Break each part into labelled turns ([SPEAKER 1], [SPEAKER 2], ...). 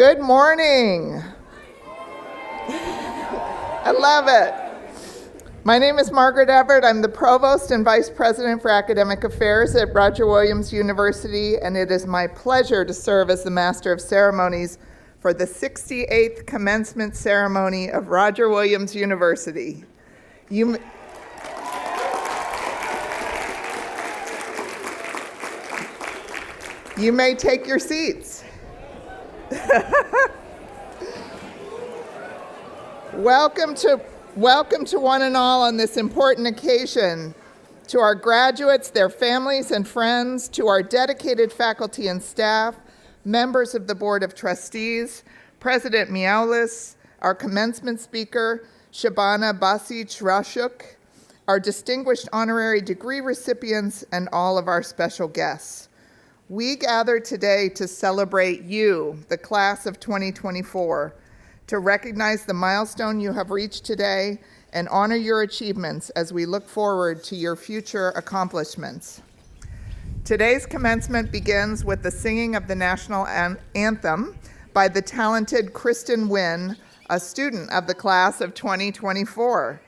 [SPEAKER 1] Good morning. I love it. My name is Margaret Everett. I'm the Provost and Vice President for Academic Affairs at Roger Williams University, and it is my pleasure to serve as the Master of Ceremonies for the 68th Commencement Ceremony of Roger Williams University. You may take your seats. Welcome to one and all on this important occasion, to our graduates, their families and friends, to our dedicated faculty and staff, members of the Board of Trustees, President Miaulis, our commencement speaker, Shabana Basic-Rashuk, our distinguished honorary degree recipients, and all of our special guests. We gather today to celebrate you, the class of 2024, to recognize the milestone you have reached today and honor your achievements as we look forward to your future accomplishments. Today's commencement begins with the singing of the national anthem by the talented Kristen Wynn, a student of the class of 2024.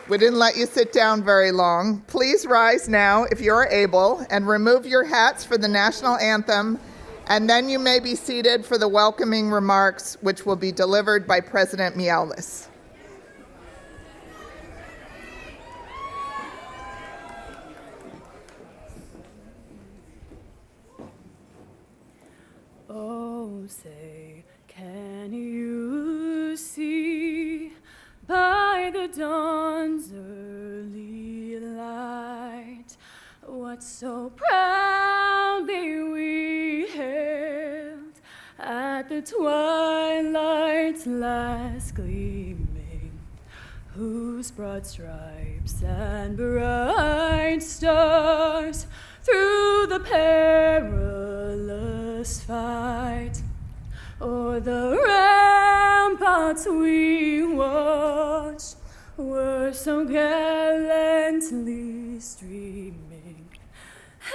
[SPEAKER 1] We didn't let you sit down very long. Please rise now if you're able and remove your hats for the national anthem, and then you may be seated for the welcoming remarks, which will be delivered by President Miaulis.
[SPEAKER 2] Oh, say, can you see by the dawn's early light what so proudly we hailed at the twilight's last gleaming, whose broad stripes and bright stars through the perilous fight o'er the ramparts we watched were so gallantly streaming,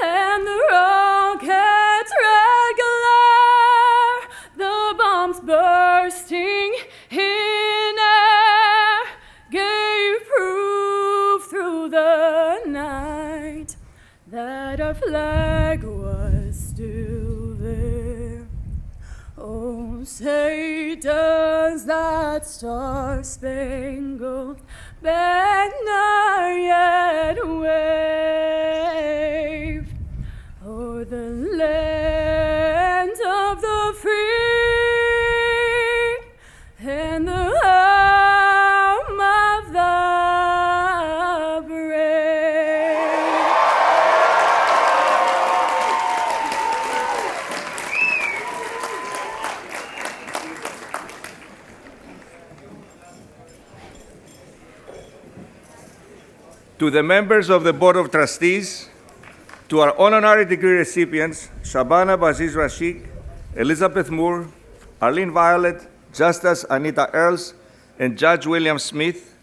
[SPEAKER 2] and the rocket's red glare, the bombs bursting in air, gave proof through the night that our flag was still there. Oh, say, does that star-spangled banner yet wave o'er the land of the free and the home of the brave?
[SPEAKER 3] To the members of the Board of Trustees, to our honorary degree recipients, Shabana Basic-Rashuk, Elizabeth Moore, Arlene Violet, Justice Anita Earls, and Judge William Smith,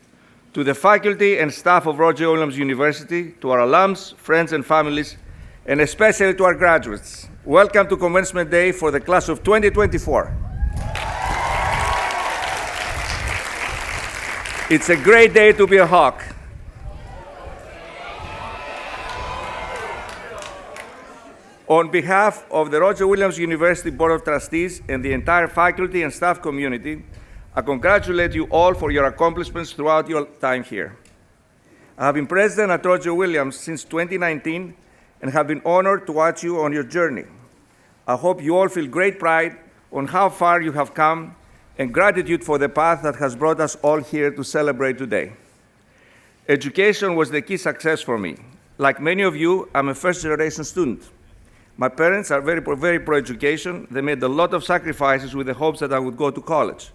[SPEAKER 3] to the faculty and staff of Roger Williams University, to our alums, friends, and families, and especially to our graduates, welcome to Commencement Day for the class of 2024. It's a great day to be a Hawk. On behalf of the Roger Williams University Board of Trustees and the entire faculty and staff community, I congratulate you all for your accomplishments throughout your time here. I have been president at Roger Williams since 2019 and have been honored to watch you on your journey. I hope you all feel great pride on how far you have come and gratitude for the path that has brought us all here to celebrate today. Education was the key success for me. Like many of you, I'm a first-generation student. My parents are very pro-education. They made a lot of sacrifices with the hopes that I would go to college.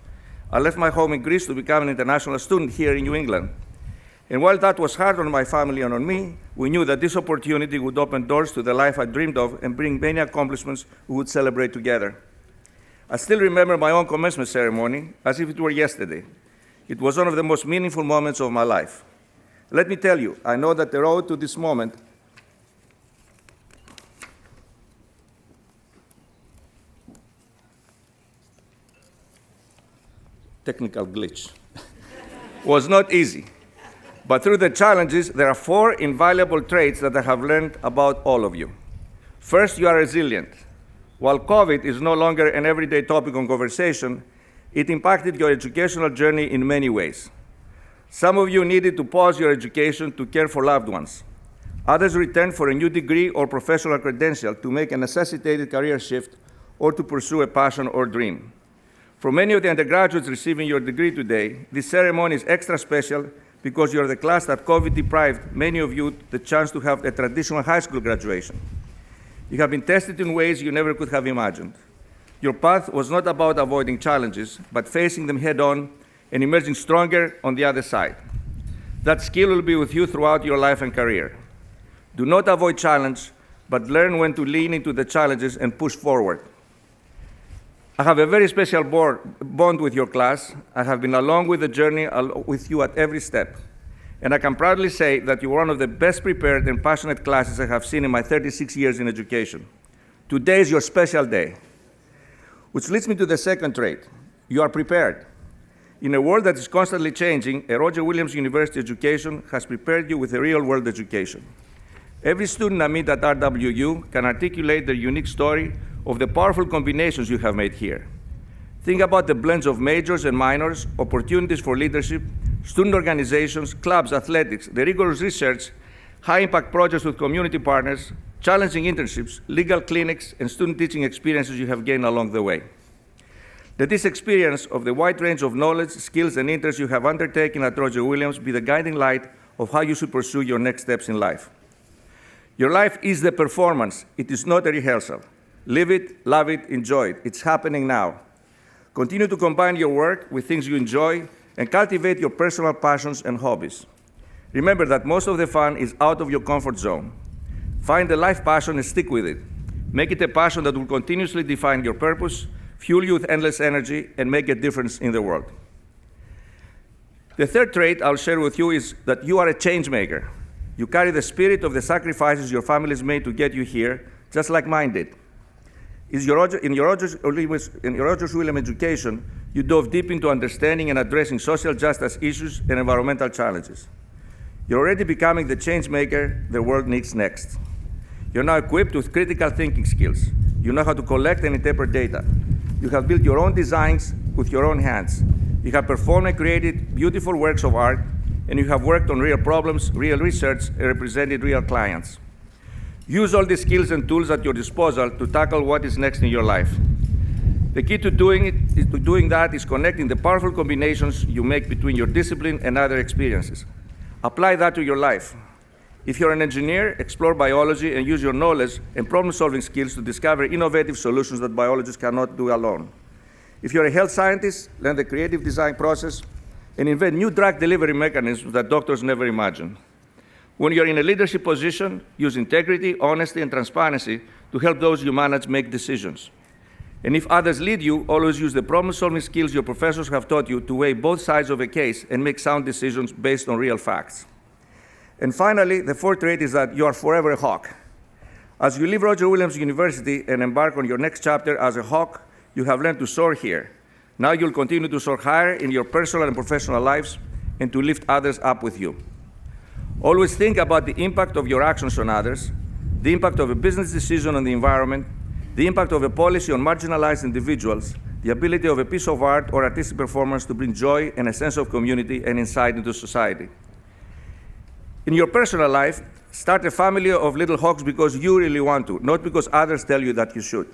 [SPEAKER 3] I left my home in Greece to become an international student here in New England. And while that was hard on my family and on me, we knew that this opportunity would open doors to the life I dreamed of and bring many accomplishments we would celebrate together. I still remember my own commencement ceremony as if it were yesterday. It was one of the most meaningful moments of my life. Let me tell you, I know that the road to this moment technical glitch. Was not easy. But through the challenges, there are 4 invaluable traits that I have learned about all of you. First, you are resilient. While COVID is no longer an everyday topic of conversation, it impacted your educational journey in many ways. Some of you needed to pause your education to care for loved ones. Others returned for a new degree or professional credential to make a necessitated career shift or to pursue a passion or dream. For many of the undergraduates receiving your degree today, this ceremony is extra special because you're the class that COVID deprived many of you the chance to have a traditional high school graduation. You have been tested in ways you never could have imagined. Your path was not about avoiding challenges, but facing them head-on and emerging stronger on the other side. That skill will be with you throughout your life and career. Do not avoid challenge, but learn when to lean into the challenges and push forward. I have a very special bond with your class. I have been along with the journey with you at every step. And I can proudly say that you are one of the best prepared and passionate classes I have seen in my 36 years in education. Today is your special day. Which leads me to the second trait. You are prepared. In a world that is constantly changing, a Roger Williams University education has prepared you with a real-world education. Every student I meet at RWU can articulate their unique story of the powerful combinations you have made here. Think about the blends of majors and minors, opportunities for leadership, student organizations, clubs, athletics, the rigorous research, high-impact projects with community partners, challenging internships, legal clinics, and student teaching experiences you have gained along the way. Let this experience of the wide range of knowledge, skills, and interests you have undertaken at Roger Williams be the guiding light of how you should pursue your next steps in life. Your life is the performance. It is not a rehearsal. Live it, love it, enjoy it. It's happening now. Continue to combine your work with things you enjoy and cultivate your personal passions and hobbies. Remember that most of the fun is out of your comfort zone. Find a life passion and stick with it. Make it a passion that will continuously define your purpose, fuel you with endless energy, and make a difference in the world. The third trait I'll share with you is that you are a change maker. You carry the spirit of the sacrifices your families made to get you here, just like mine did. In your Rogers Williams education, you dove deep into understanding and addressing social justice issues and environmental challenges. You're already becoming the change maker the world needs next. You're now equipped with critical thinking skills. You know how to collect and interpret data. You have built your own designs with your own hands. You have performed and created beautiful works of art, and you have worked on real problems, real research, and represented real clients. Use all the skills and tools at your disposal to tackle what is next in your life. The key to doing that is connecting the powerful combinations you make between your discipline and other experiences. Apply that to your life. If you're an engineer, explore biology and use your knowledge and problem-solving skills to discover innovative solutions that biologists cannot do alone. If you're a health scientist, learn the creative design process and invent new drug delivery mechanisms that doctors never imagined. When you're in a leadership position, use integrity, honesty, and transparency to help those you manage make decisions. And if others lead you, always use the problem-solving skills your professors have taught you to weigh both sides of a case and make sound decisions based on real facts. And finally, the fourth trait is that you are forever a hawk. As you leave Roger Williams University and embark on your next chapter as a hawk, you have learned to soar here. Now you'll continue to soar higher in your personal and professional lives and to lift others up with you. Always think about the impact of your actions on others, the impact of a business decision on the environment, the impact of a policy on marginalized individuals, the ability of a piece of art or artistic performance to bring joy and a sense of community and insight into society. In your personal life, start a family of little hawks because you really want to, not because others tell you that you should.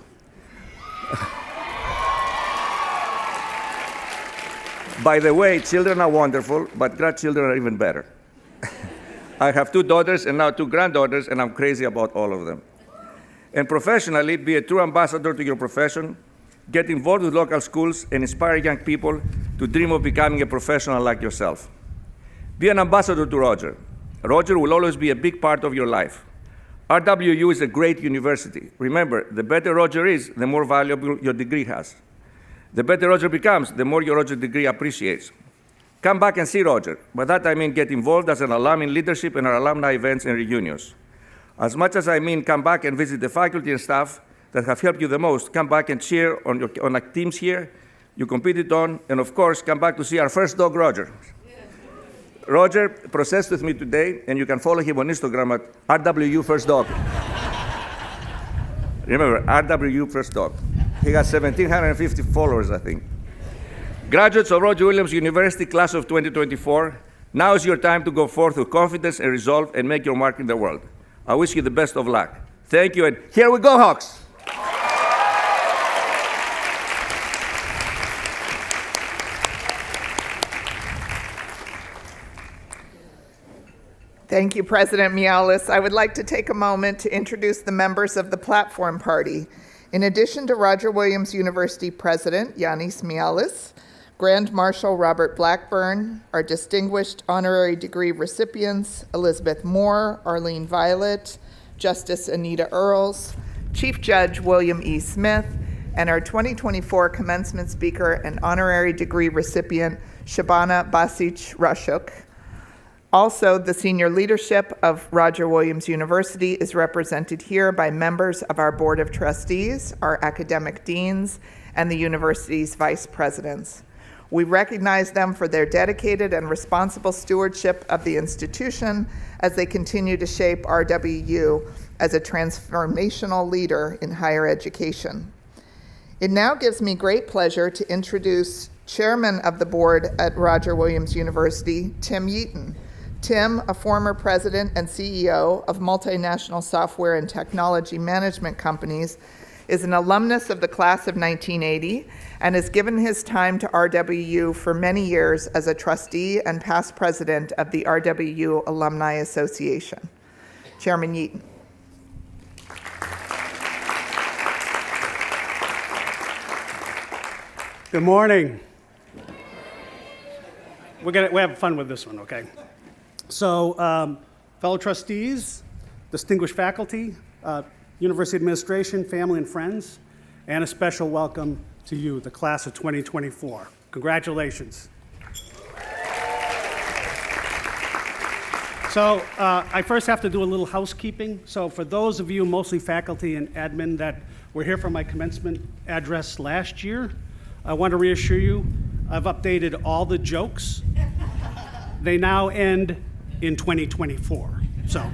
[SPEAKER 3] By the way, children are wonderful, but grandchildren are even better. I have 2 daughters and now 2 granddaughters, and I'm crazy about all of them. And professionally, be a true ambassador to your profession, get involved with local schools, and inspire young people to dream of becoming a professional like yourself. Be an ambassador to Roger. Roger will always be a big part of your life. RWU is a great university. Remember, the better Roger is, the more valuable your degree has. The better Roger becomes, the more your Roger degree appreciates. Come back and see Roger. By that I mean get involved as an alum in leadership and our alumni events and reunions. As much as I mean come back and visit the faculty and staff that have helped you the most, come back and cheer on our teams here. you competed on, and of course, come back to see our first dog, Roger. Roger processed with me today, and you can follow him on Instagram at RWU First Dog. Remember, RWU First Dog. He has 1,750 followers, I think. Graduates of Roger Williams University, class of 2024, now is your time to go forth with confidence and resolve and make your mark in the world. I wish you the best of luck. Thank you, and here we go, Hawks!
[SPEAKER 1] Thank you, President Mialis. I would like to take a moment to introduce the members of the Platform Party. In addition to Roger Williams University President Yanis Mialis, Grand Marshal Robert Blackburn, our distinguished honorary degree recipients Elizabeth Moore, Arlene Violet, Justice Anita Earls, Chief Judge William E. Smith, and our 2024 commencement speaker and honorary degree recipient Shabana Basic-Rashuk. Also, the senior leadership of Roger Williams University is represented here by members of our Board of Trustees, our academic deans, and the university's vice presidents. We recognize them for their dedicated and responsible stewardship of the institution as they continue to shape RWU as a transformational leader in higher education. It now gives me great pleasure to introduce Chairman of the Board at Roger Williams University, Tim Yeaton. Tim, a former president and CEO of multinational software and technology management companies, is an alumnus of the class of 1980 and has given his time to RWU for many years as a trustee and past president of the RWU Alumni Association. Chairman Yeaton.
[SPEAKER 4] Good morning. We're having fun with this one, okay? So, fellow trustees, distinguished faculty, university administration, family and friends, and a special welcome to you, the class of 2024. Congratulations. So, I first have to do a little housekeeping. So for those of you, mostly faculty and admin, that were here for my commencement address last year, I want to reassure you, I've updated all the jokes. They now end in 2024. So,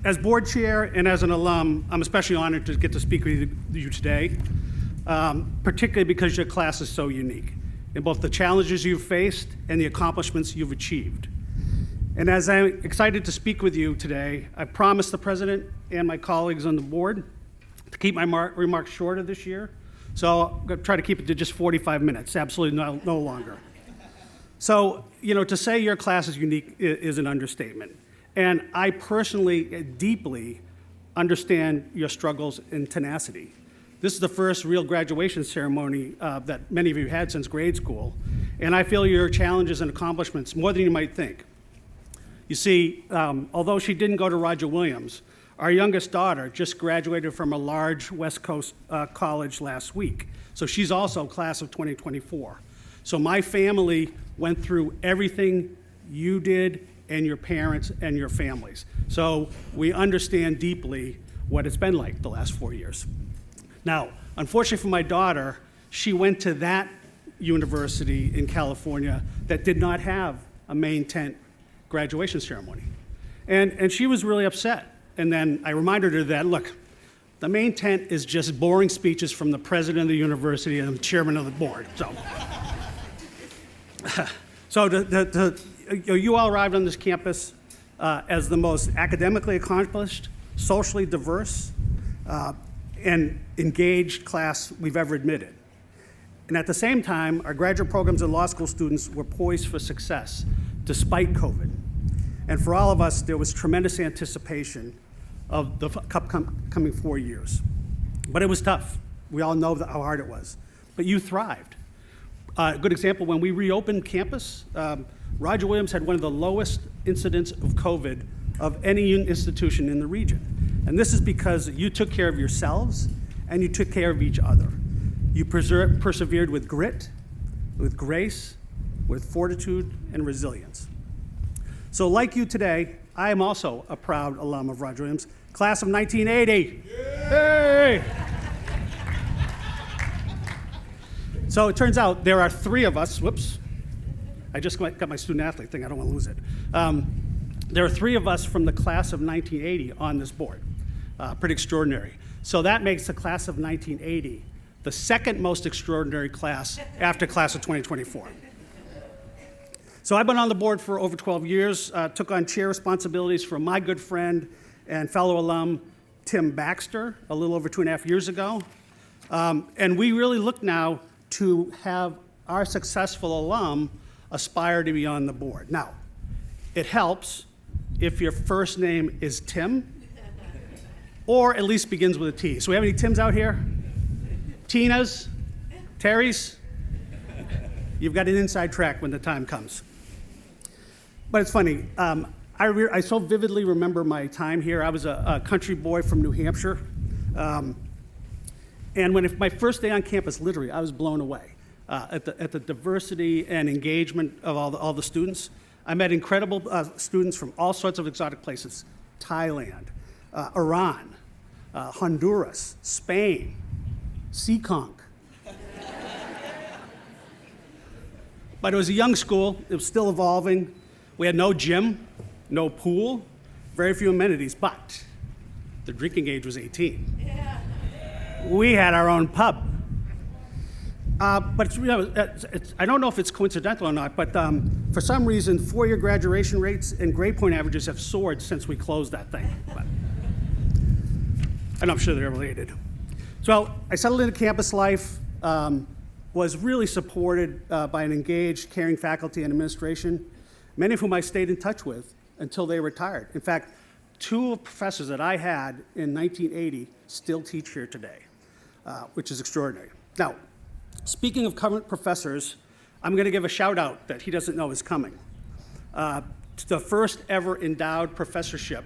[SPEAKER 4] as board chair and as an alum, I'm especially honored to get to speak with you today, particularly because your class is so unique in both the challenges you've faced and the accomplishments you've achieved. And as I'm excited to speak with you today, I promised the president and my colleagues on the board to keep my remarks shorter this year. So I'm going to try to keep it to just 45 minutes, absolutely no longer. So, to say your class is unique is an understatement. And I personally deeply understand your struggles and tenacity. This is the first real graduation ceremony that many of you had since grade school. And I feel your challenges and accomplishments more than you might think. You see, although she didn't go to Roger Williams, our youngest daughter just graduated from a large West Coast college last week. So she's also class of 2024. So my family went through everything you did and your parents and your families. So we understand deeply what it's been like the last 4 years. Now, unfortunately for my daughter, she went to that university in California that did not have a main tent graduation ceremony. And she was really upset. And then I reminded her that, look, the main tent is just boring speeches from the president of the university and the chairman of the board. So you all arrived on this campus as the most academically accomplished, socially diverse, and engaged class we've ever admitted. And at the same time, our graduate programs and law school students were poised for success despite COVID. And for all of us, there was tremendous anticipation of the coming 4 years. But it was tough. We all know how hard it was. But you thrived. A good example, when we reopened campus, Roger Williams had one of the lowest incidents of COVID of any institution in the region. And this is because you took care of yourselves and you took care of each other. You persevered with grit, with grace, with fortitude and resilience. So like you today, I am also a proud alum of Roger Williams, class of 1980. Yeah. Hey! So it turns out there are 3 of us. Whoops. I just got my student athlete thing. I don't want to lose it. There are 3 of us from the class of 1980 on this board. Pretty extraordinary. So that makes the class of 1980 the second most extraordinary class after class of 2024. So I've been on the board for over 12 years, took on chair responsibilities for my good friend and fellow alum, Tim Baxter, a little over 2.5 years ago. And we really look now to have our successful alum aspire to be on the board. Now, it helps if your first name is Tim, or at least begins with a T. So we have any Tims out here? Tinas? Terrys? You've got an inside track when the time comes. But it's funny, I so vividly remember my time here. I was a country boy from New Hampshire. And my first day on campus, literally, I was blown away at the diversity and engagement of all the students. I met incredible students from all sorts of exotic places: Thailand, Iran, Honduras, Spain, Seekonk. But it was a young school. It was still evolving. We had no gym, no pool, very few amenities, but the drinking age was 18. Yeah. We had our own pub. But I don't know if it's coincidental or not, but for some reason, 4-year graduation rates and grade point averages have soared since we closed that thing. And I'm sure they're related. So I settled into campus life, was really supported by an engaged, caring faculty and administration, many of whom I stayed in touch with until they retired. In fact, 2 professors that I had in 1980 still teach here today, which is extraordinary. Now, speaking of current professors, I'm going to give a shout out that he doesn't know is coming. To the first ever endowed professorship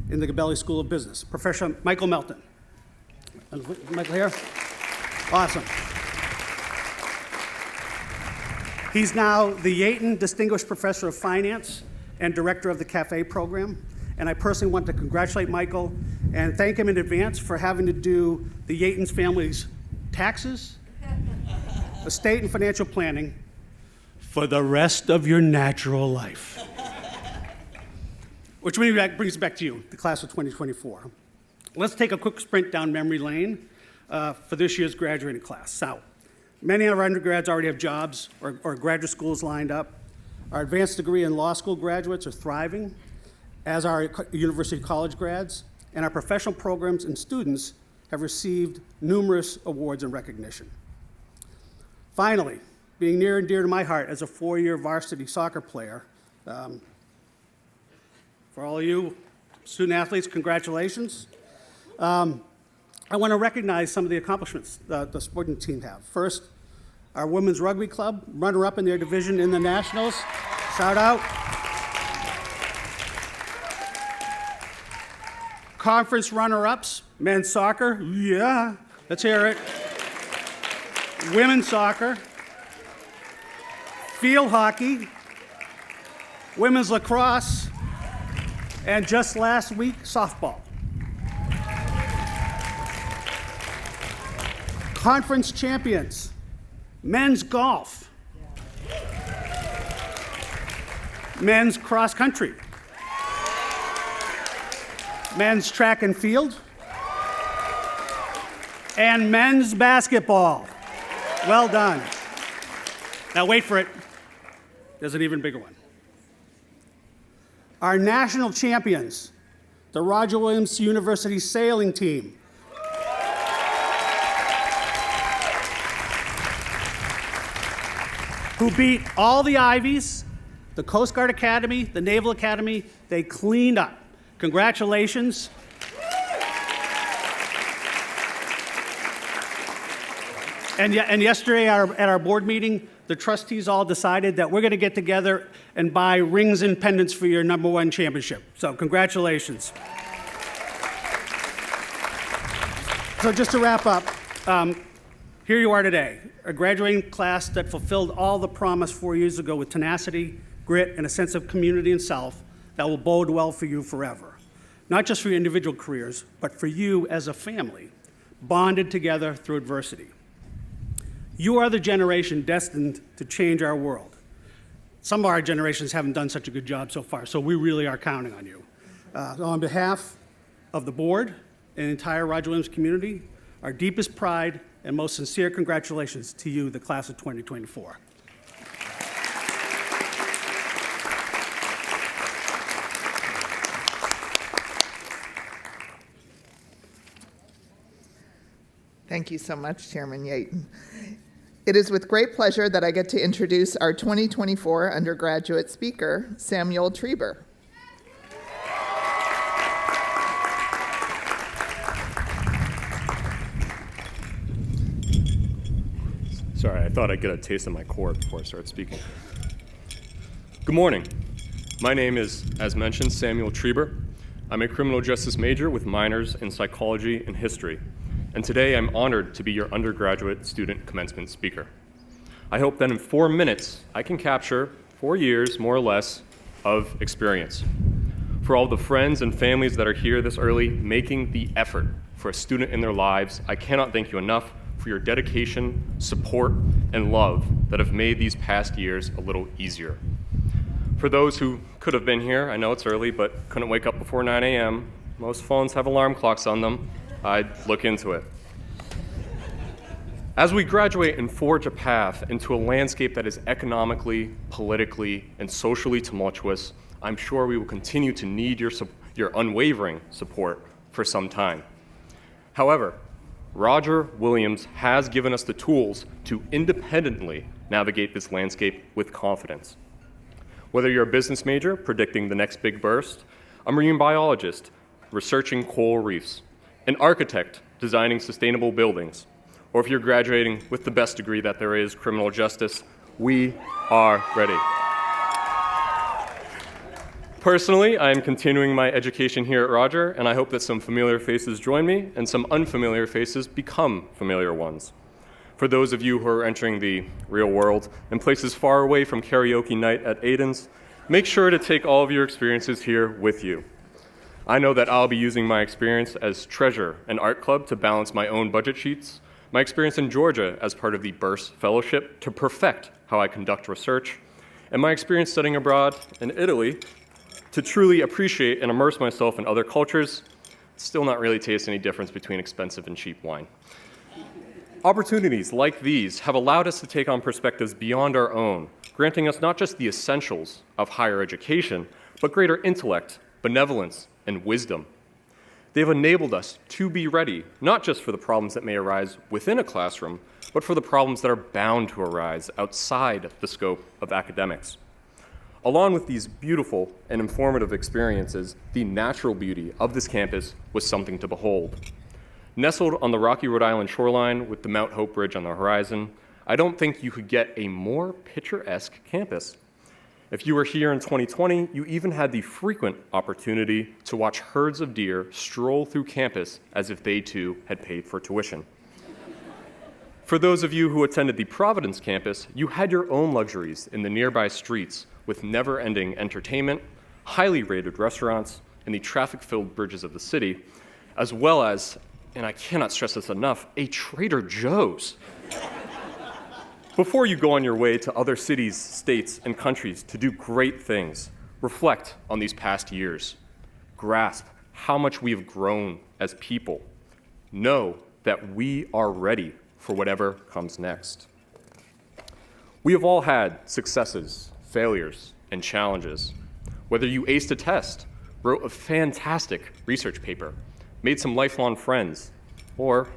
[SPEAKER 4] in the Gabelli School of Business, Professor Michael Melton. Michael here? Awesome. He's now the Yaton Distinguished Professor of Finance and Director of the CAFE program. And I personally want to congratulate Michael and thank him in advance for having to do the Yaton's family's taxes, estate and financial planning for the rest of your natural life. Which brings back to you, the class of 2024. Let's take a quick sprint down memory lane for this year's graduating class. Now, many of our undergrads already have jobs or graduate schools lined up. Our advanced degree and law school graduates are thriving, as are university college grads, and our professional programs and students have received numerous awards and recognition. Finally, being near and dear to my heart as a 4-year varsity soccer player, for all of you student athletes, congratulations. I want to recognize some of the accomplishments that the sporting team have. First, our women's rugby club, runner-up in their division in the Nationals. Shout out. Conference runner-ups, men's soccer, yeah, let's hear it. Women's soccer, field hockey, women's lacrosse, and just last week, softball. Conference champions, men's golf, men's cross country, men's track and field, and men's basketball. Well done. Now wait for it. There's an even bigger one. Our national champions, the Roger Williams University sailing team. Who beat all the Ivies, the Coast Guard Academy, the Naval Academy. They cleaned up. Congratulations. And yesterday at our board meeting, the trustees all decided that we're going to get together and buy rings and pendants for your #1 championship. So congratulations. So just to wrap up, here you are today, a graduating class that fulfilled all the promise 4 years ago with tenacity, grit, and a sense of community and self that will bode well for you forever. Not just for your individual careers, but for you as a family, bonded together through adversity. You are the generation destined to change our world. Some of our generations haven't done such a good job so far, so we really are counting on you. On behalf of the board and the entire Roger Williams community, our deepest pride and most sincere congratulations to you, the class of 2024.
[SPEAKER 1] Thank you so much, Chairman Yaten. It is with great pleasure that I get to introduce our 2024 undergraduate speaker, Samuel Trieber.
[SPEAKER 5] Sorry, I thought I'd get a taste of my core before I start speaking. Good morning. My name is, as mentioned, Samuel Trieber. I'm a criminal justice major with minors in psychology and history. And today I'm honored to be your undergraduate student commencement speaker. I hope that in 4 minutes I can capture 4 years, more or less, of experience. For all the friends and families that are here this early making the effort for a student in their lives, I cannot thank you enough for your dedication, support, and love that have made these past years a little easier. For those who could have been here, I know it's early, but couldn't wake up before 9 a.m., most phones have alarm clocks on them. I'd look into it. As we graduate and forge a path into a landscape that is economically, politically, and socially tumultuous, I'm sure we will continue to need your unwavering support for some time. However, Roger Williams has given us the tools to independently navigate this landscape with confidence. Whether you're a business major predicting the next big burst, a marine biologist researching coral reefs, an architect designing sustainable buildings, or if you're graduating with the best degree that there is, criminal justice, we are ready. Personally, I am continuing my education here at Roger, and I hope that some familiar faces join me and some unfamiliar faces become familiar ones. For those of you who are entering the real world in places far away from karaoke night at Aiden's, make sure to take all of your experiences here with you. I know that I'll be using my experience as treasurer and art club to balance my own budget sheets, my experience in Georgia as part of the Burse Fellowship to perfect how I conduct research, and my experience studying abroad in Italy to truly appreciate and immerse myself in other cultures, still not really taste any difference between expensive and cheap wine. Opportunities like these have allowed us to take on perspectives beyond our own, granting us not just the essentials of higher education, but greater intellect, benevolence, and wisdom. They've enabled us to be ready, not just for the problems that may arise within a classroom, but for the problems that are bound to arise outside the scope of academics. Along with these beautiful and informative experiences, the natural beauty of this campus was something to behold. Nestled on the rocky Rhode Island shoreline with the Mount Hope Bridge on the horizon, I don't think you could get a more picturesque campus. If you were here in 2020, you even had the frequent opportunity to watch herds of deer stroll through campus as if they too had paid for tuition. For those of you who attended the Providence campus, you had your own luxuries in the nearby streets with never-ending entertainment, highly rated restaurants, and the traffic-filled bridges of the city, as well as, and I cannot stress this enough, a Trader Joe's. Before you go on your way to other cities, states, and countries to do great things, reflect on these past years. Grasp how much we have grown as people. Know that we are ready for whatever comes next. We have all had successes, failures, and challenges. Whether you aced a test, wrote a fantastic research paper, made some lifelong friends, or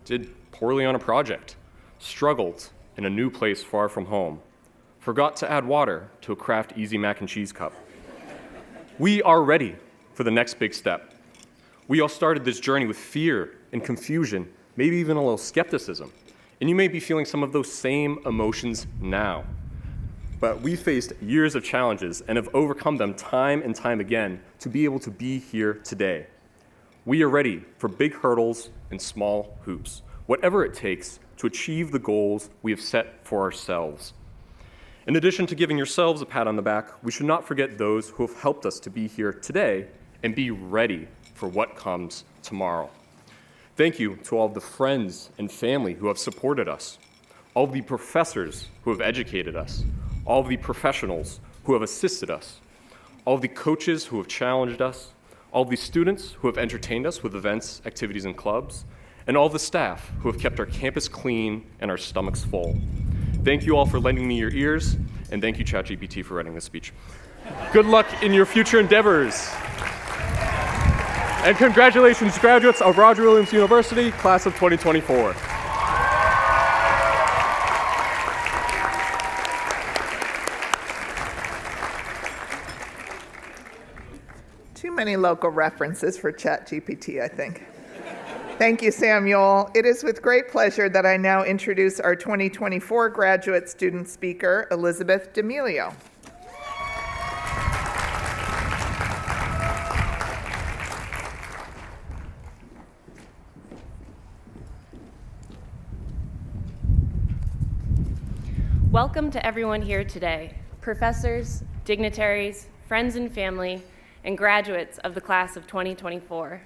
[SPEAKER 5] did poorly on a project, struggled in a new place far from home, forgot to add water to a Kraft Easy Mac and Cheese cup. We are ready for the next big step. We all started this journey with fear and confusion, maybe even a little skepticism, and you may be feeling some of those same emotions now. But we faced years of challenges and have overcome them time and time again to be able to be here today. We are ready for big hurdles and small hoops, whatever it takes to achieve the goals we have set for ourselves. In addition to giving yourselves a pat on the back, we should not forget those who have helped us to be here today and be ready for what comes tomorrow. Thank you to all of the friends and family who have supported us. all of the professors who have educated us, all of the professionals who have assisted us, all of the coaches who have challenged us, all of the students who have entertained us with events, activities, and clubs, and all the staff who have kept our campus clean and our stomachs full. Thank you all for lending me your ears, and thank you, ChatGPT, for writing this speech. Good luck in your future endeavors. And congratulations, graduates of Roger Williams University, class of 2024.
[SPEAKER 1] Too many local references for ChatGPT, I think. Thank you, Samuel. It is with great pleasure that I now introduce our 2024 graduate student speaker, Elizabeth D'Amelio.
[SPEAKER 2] Welcome to everyone here today, professors, dignitaries, friends and family, and graduates of the class of 2024.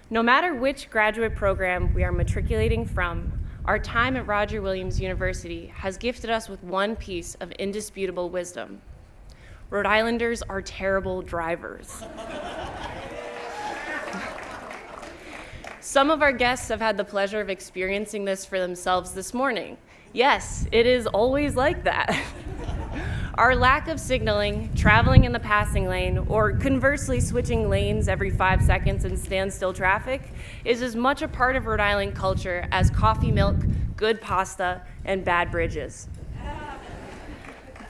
[SPEAKER 2] No matter which graduate program we are matriculating from, our time at Roger Williams University has gifted us with one piece of indisputable wisdom. Rhode Islanders are terrible drivers. Some of our guests have had the pleasure of experiencing this for themselves this morning. Yes, it is always like that. Our lack of signaling, traveling in the passing lane, or conversely switching lanes every 5 seconds in standstill traffic is as much a part of Rhode Island culture as coffee milk, good pasta, and bad bridges.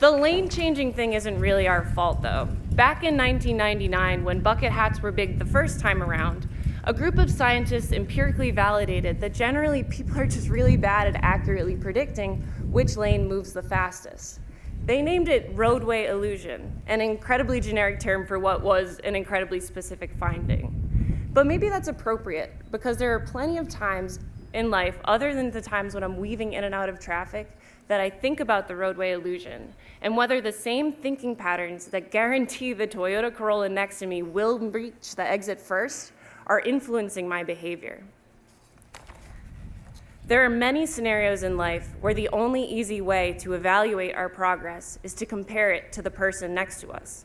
[SPEAKER 2] The lane changing thing isn't really our fault though. Back in 1999, when bucket hats were big the first time around, a group of scientists empirically validated that generally people are just really bad at accurately predicting which lane moves the fastest. They named it roadway illusion, an incredibly generic term for what was an incredibly specific finding. But maybe that's appropriate because there are plenty of times in life, other than the times when I'm weaving in and out of traffic, that I think about the roadway illusion and whether the same thinking patterns that guarantee the Toyota Corolla next to me will reach the exit first are influencing my behavior. There are many scenarios in life where the only easy way to evaluate our progress is to compare it to the person next to us.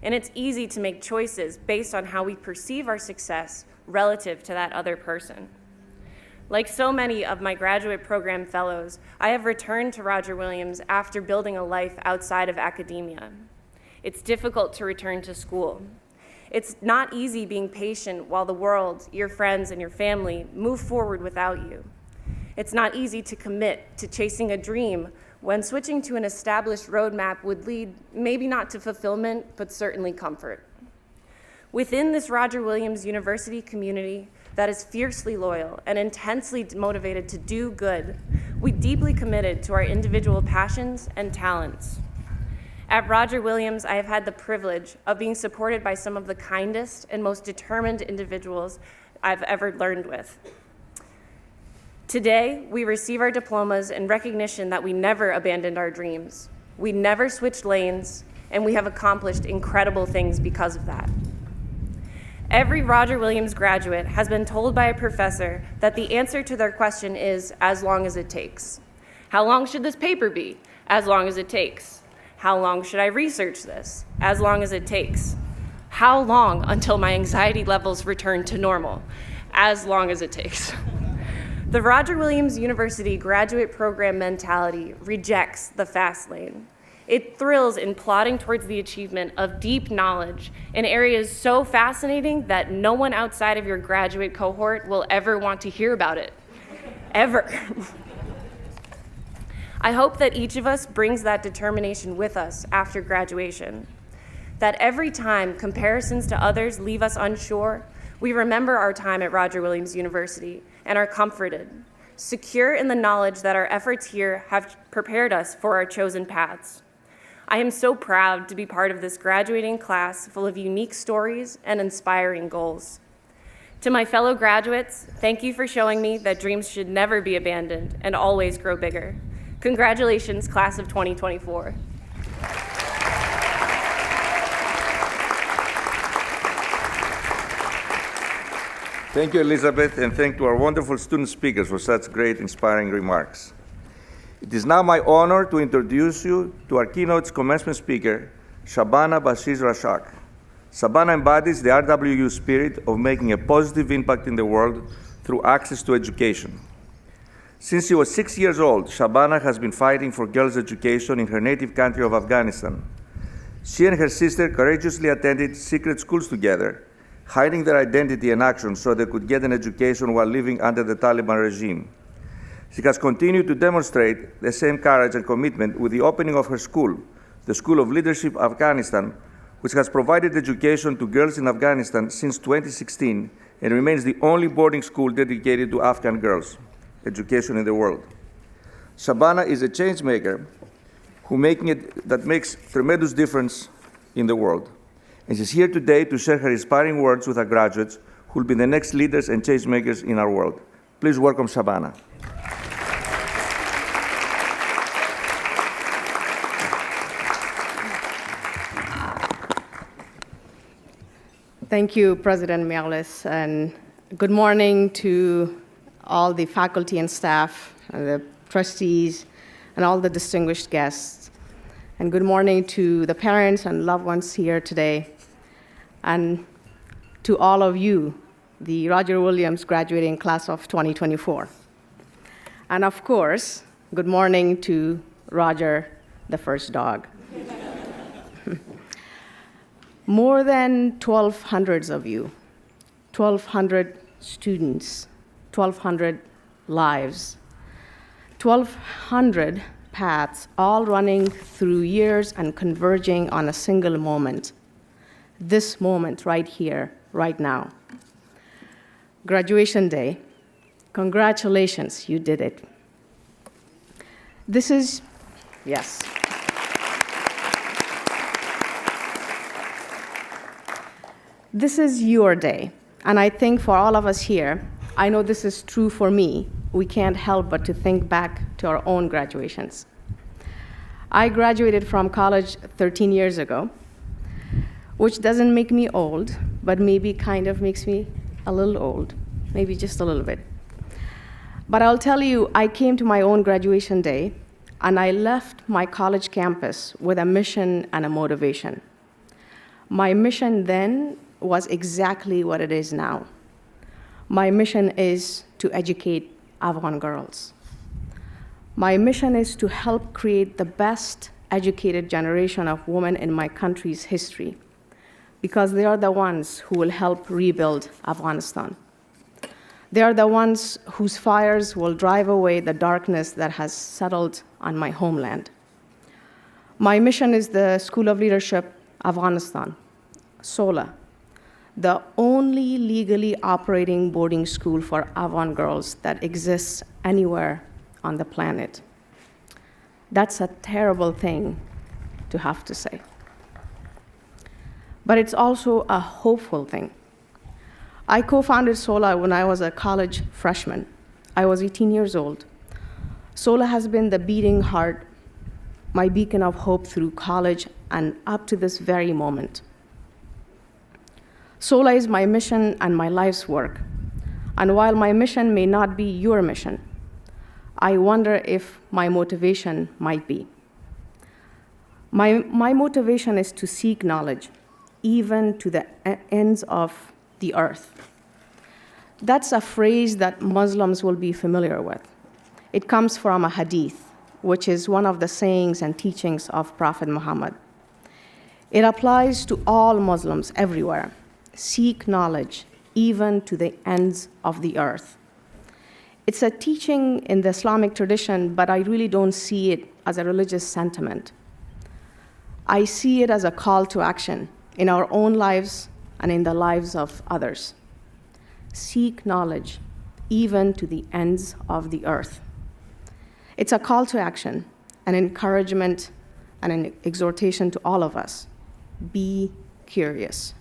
[SPEAKER 2] And it's easy to make choices based on how we perceive our success relative to that other person. Like so many of my graduate program fellows, I have returned to Roger Williams after building a life outside of academia. It's difficult to return to school. It's not easy being patient while the world, your friends, and your family move forward without you. It's not easy to commit to chasing a dream when switching to an established roadmap would lead maybe not to fulfillment, but certainly comfort. Within this Roger Williams University community that is fiercely loyal and intensely motivated to do good, we deeply committed to our individual passions and talents. At Roger Williams, I have had the privilege of being supported by some of the kindest and most determined individuals I've ever learned with. Today, we receive our diplomas in recognition that we never abandoned our dreams. We never switched lanes, and we have accomplished incredible things because of that. Every Roger Williams graduate has been told by a professor that the answer to their question is, as long as it takes. How long should this paper be? As long as it takes. How long should I research this? As long as it takes. How long until my anxiety levels return to normal? As long as it takes. The Roger Williams University graduate program mentality rejects the fast lane. It thrills in plodding towards the achievement of deep knowledge in areas so fascinating that no one outside of your graduate cohort will ever want to hear about it. Ever. I hope that each of us brings that determination with us after graduation. That every time comparisons to others leave us unsure, we remember our time at Roger Williams University and are comforted, secure in the knowledge that our efforts here have prepared us for our chosen paths. I am so proud to be part of this graduating class full of unique stories and inspiring goals. To my fellow graduates, thank you for showing me that dreams should never be abandoned and always grow bigger. Congratulations, class of 2024.
[SPEAKER 3] Thank you, Elizabeth, and thank to our wonderful student speakers for such great, inspiring remarks. It is now my honor to introduce you to our keynote commencement speaker, Shabana Bashiz Rashak. Shabana embodies the RWU spirit of making a positive impact in the world through access to education. Since she was 6 years old, Shabana has been fighting for girls' education in her native country of Afghanistan. She and her sister courageously attended secret schools together, hiding their identity and actions so they could get an education while living under the Taliban regime. She has continued to demonstrate the same courage and commitment with the opening of her school, the School of Leadership Afghanistan, which has provided education to girls in Afghanistan since 2016 and remains the only boarding school dedicated to Afghan girls' education in the world. Shabana is a change maker that makes tremendous difference in the world. And she's here today to share her inspiring words with our graduates who will be the next leaders and change makers in our world. Please welcome Shabana.
[SPEAKER 6] Thank you, President Mialis, and good morning to all the faculty and staff, and the trustees, and all the distinguished guests. And good morning to the parents and loved ones here today, and to all of you, the Roger Williams graduating class of 2024. And of course, good morning to Roger, the first dog. More than 1,200 of you, 1,200 students, 1,200 lives, 1,200 paths, all running through years and converging on a single moment. This moment right here, right now. Graduation day. Congratulations, you did it. This is, yes. This is your day, and I think for all of us here, I know this is true for me, we can't help but to think back to our own graduations. I graduated from college 13 years ago, which doesn't make me old, but maybe kind of makes me a little old, maybe just a little bit. But I'll tell you, I came to my own graduation day, and I left my college campus with a mission and a motivation. My mission then was exactly what it is now. My mission is to educate Afghan girls. My mission is to help create the best educated generation of women in my country's history, because they are the ones who will help rebuild Afghanistan. They are the ones whose fires will drive away the darkness that has settled on my homeland. My mission is the School of Leadership Afghanistan, SOLA, the only legally operating boarding school for Afghan girls that exists anywhere on the planet. That's a terrible thing to have to say. But it's also a hopeful thing. I co-founded SOLA when I was a college freshman. I was 18 years old. SOLA has been the beating heart, my beacon of hope through college and up to this very moment. SOLA is my mission and my life's work. And while my mission may not be your mission, I wonder if my motivation might be. My motivation is to seek knowledge, even to the ends of the earth. That's a phrase that Muslims will be familiar with. It comes from a hadith, which is one of the sayings and teachings of Prophet Muhammad. It applies to all Muslims everywhere. Seek knowledge, even to the ends of the earth. It's a teaching in the Islamic tradition, but I really don't see it as a religious sentiment. I see it as a call to action in our own lives and in the lives of others. Seek knowledge, even to the ends of the earth. It's a call to action, an encouragement, and an exhortation to all of us. Be curious.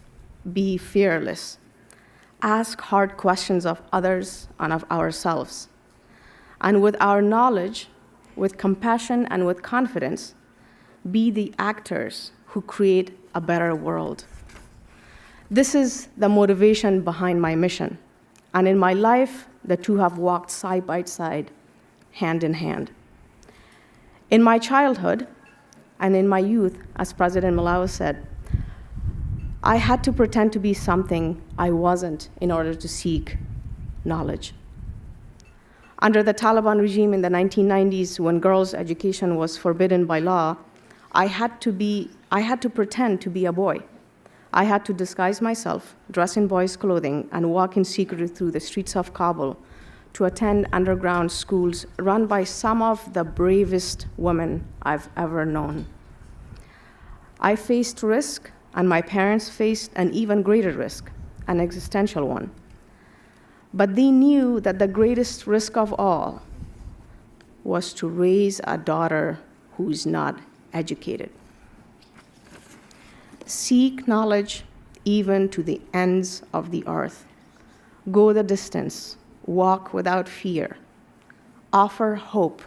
[SPEAKER 6] Be fearless. Ask hard questions of others and of ourselves. And with our knowledge, with compassion and with confidence, be the actors who create a better world. This is the motivation behind my mission. And in my life, the two have walked side by side, hand in hand. In my childhood and in my youth, as President Malawi said, I had to pretend to be something I wasn't in order to seek knowledge. Under the Taliban regime in the 1990s, when girls' education was forbidden by law, I had to pretend to be a boy. I had to disguise myself, dress in boys' clothing, and walk in secret through the streets of Kabul to attend underground schools run by some of the bravest women I've ever known. I faced risk, and my parents faced an even greater risk, an existential one. But they knew that the greatest risk of all was to raise a daughter who's not educated. Seek knowledge even to the ends of the earth. Go the distance, walk without fear, offer hope,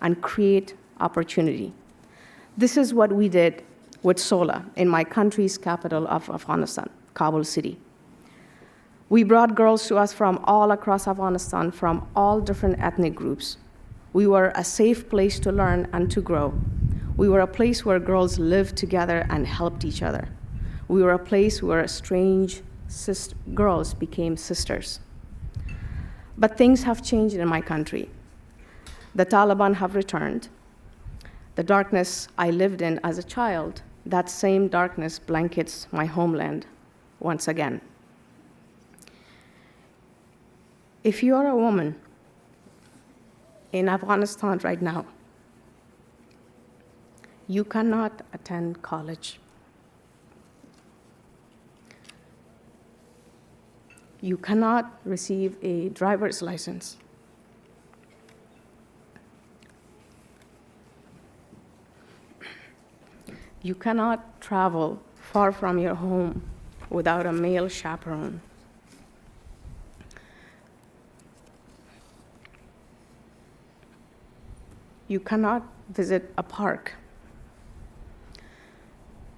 [SPEAKER 6] and create opportunity. This is what we did with SOLA in my country's capital of Afghanistan, Kabul city. We brought girls to us from all across Afghanistan, from all different ethnic groups. We were a safe place to learn and to grow. We were a place where girls lived together and helped each other. We were a place where estranged girls became sisters. But things have changed in my country. The Taliban have returned. The darkness I lived in as a child, that same darkness blankets my homeland once again. If you are a woman in Afghanistan right now, you cannot attend college. You cannot receive a driver's license. You cannot travel far from your home without a male chaperone. You cannot visit a park.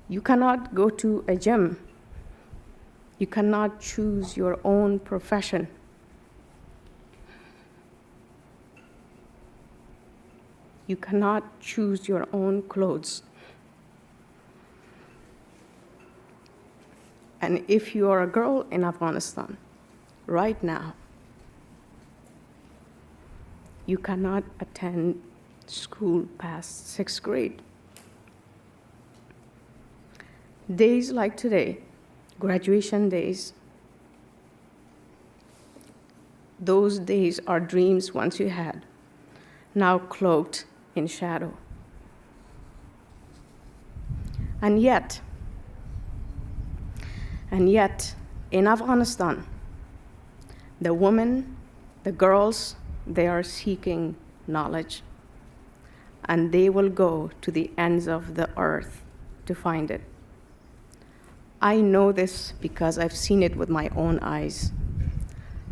[SPEAKER 6] You cannot go to a gym. You cannot choose your own profession. You cannot choose your own clothes. And if you are a girl in Afghanistan right now, you cannot attend school past 6th grade. Days like today, graduation days, those days are dreams once you had, now cloaked in shadow. And yet, in Afghanistan, the women, the girls, they are seeking knowledge, and they will go to the ends of the earth to find it. I know this because I've seen it with my own eyes.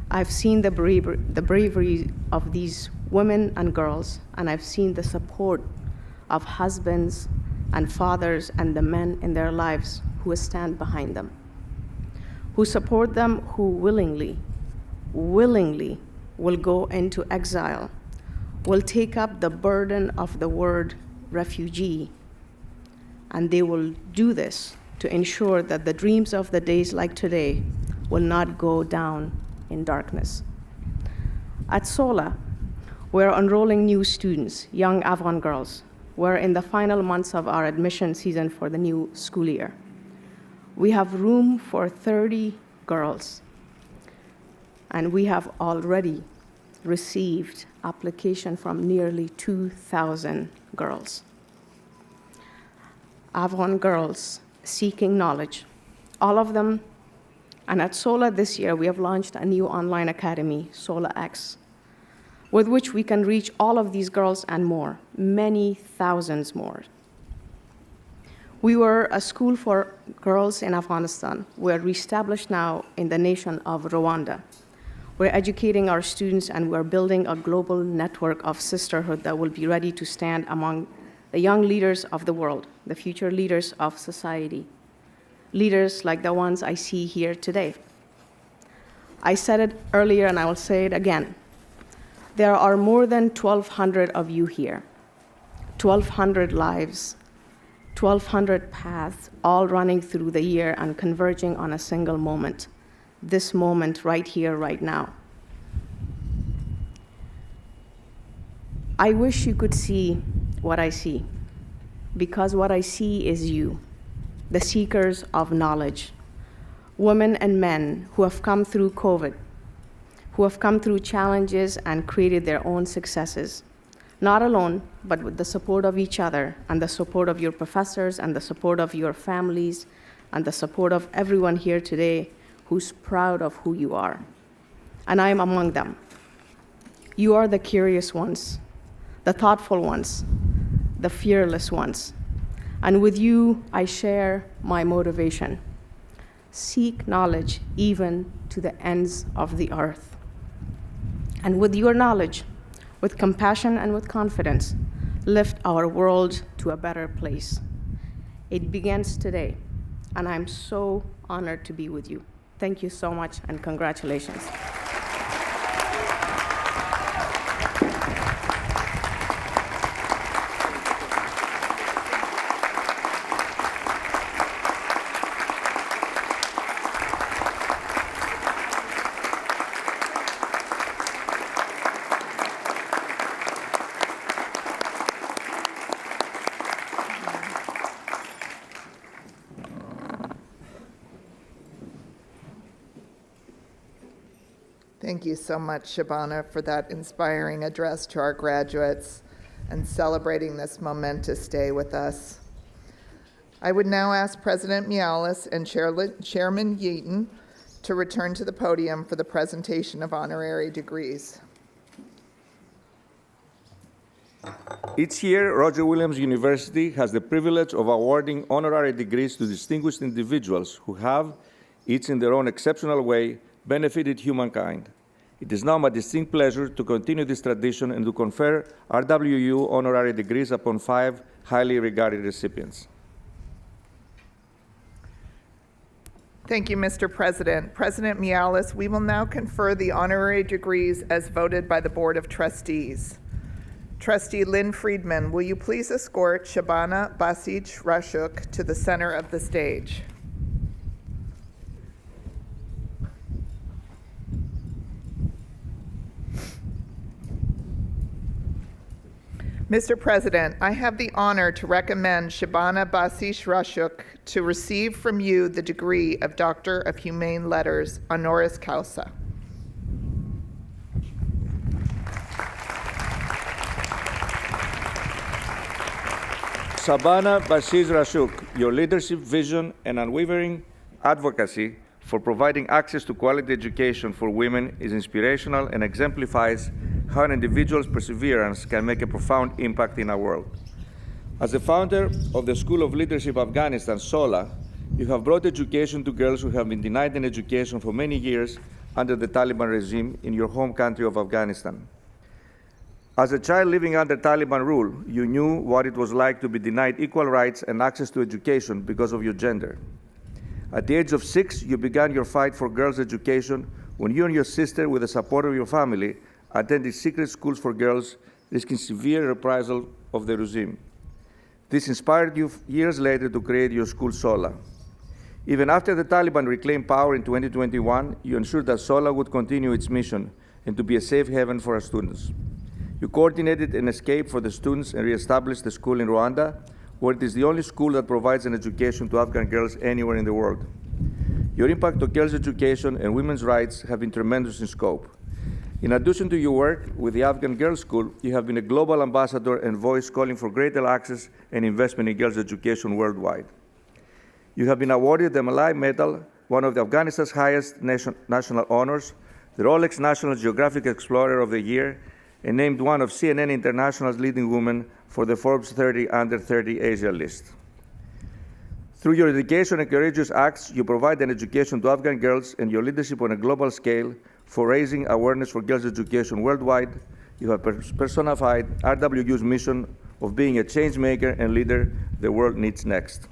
[SPEAKER 6] I've seen the bravery of these women and girls, and I've seen the support of husbands and fathers and the men in their lives who stand behind them, who support them, who willingly will go into exile, will take up the burden of the word refugee, and they will do this to ensure that the dreams of the days like today will not go down in darkness. At SOLA, we're enrolling new students, young Afghan girls. We're in the final months of our admission season for the new school year. We have room for 30 girls, and we have already received application from nearly 2,000 girls. Afghan girls seeking knowledge, all of them. And at SOLA this year, we have launched a new online academy, SOLA X, with which we can reach all of these girls and more, many thousands more. We were a school for girls in Afghanistan. We're reestablished now in the nation of Rwanda. We're educating our students, and we're building a global network of sisterhood that will be ready to stand among the young leaders of the world, the future leaders of society, leaders like the ones I see here today. I said it earlier, and I will say it again. There are more than 1,200 of you here. 1,200 lives, 1,200 paths, all running through the year and converging on a single moment. This moment right here, right now. I wish you could see what I see, because what I see is you, the seekers of knowledge, women and men who have come through COVID, who have come through challenges and created their own successes, not alone, but with the support of each other and the support of your professors and the support of your families and the support of everyone here today who's proud of who you are. And I am among them. You are the curious ones, the thoughtful ones, the fearless ones. And with you, I share my motivation. Seek knowledge even to the ends of the earth. And with your knowledge, with compassion and with confidence, lift our world to a better place. It begins today, and I'm so honored to be with you. Thank you so much, and congratulations.
[SPEAKER 1] Thank you so much, Shabana, for that inspiring address to our graduates and celebrating this momentous day with us. I would now ask President Mialis and Chairman Yeaton to return to the podium for the presentation of honorary degrees.
[SPEAKER 3] Each year, Roger Williams University has the privilege of awarding honorary degrees to distinguished individuals who have, each in their own exceptional way, benefited humankind. It is now my distinct pleasure to continue this tradition and to confer RWU honorary degrees upon 5 highly regarded recipients.
[SPEAKER 1] Thank you, Mr. President. President Mialis, we will now confer the honorary degrees as voted by the Board of Trustees. Trustee Lynn Friedman, will you please escort Shabana Basij Rashuk to the center of the stage? Mr. President, I have the honor to recommend Shabana Basij Rashuk to receive from you the degree of Doctor of Humane Letters, honoris causa.
[SPEAKER 3] Shabana Basij Rashuk, your leadership, vision, and unwavering advocacy for providing access to quality education for women is inspirational and exemplifies how an individual's perseverance can make a profound impact in our world. As the founder of the School of Leadership Afghanistan, SOLA, you have brought education to girls who have been denied an education for many years under the Taliban regime in your home country of Afghanistan. As a child living under Taliban rule, you knew what it was like to be denied equal rights and access to education because of your gender. At the age of 6, you began your fight for girls' education when you and your sister, with the support of your family, attended secret schools for girls, risking severe reprisal of the regime. This inspired you years later to create your school, SOLA. Even after the Taliban reclaimed power in 2021, you ensured that SOLA would continue its mission and to be a safe haven for our students. You coordinated an escape for the students and reestablished the school in Rwanda, where it is the only school that provides an education to Afghan girls anywhere in the world. Your impact on girls' education and women's rights have been tremendous in scope. In addition to your work with the Afghan Girls' School, you have been a global ambassador and voice calling for greater access and investment in girls' education worldwide. You have been awarded the Malay Medal, one of Afghanistan's highest national honors, the Rolex National Geographic Explorer of the Year, and named one of CNN International's leading women for the Forbes 30 Under 30 Asia list. Through your dedication and courageous acts, you provide an education to Afghan girls, and your leadership on a global scale for raising awareness for girls' education worldwide, you have personified RWU's mission of being a change maker and leader the world needs next.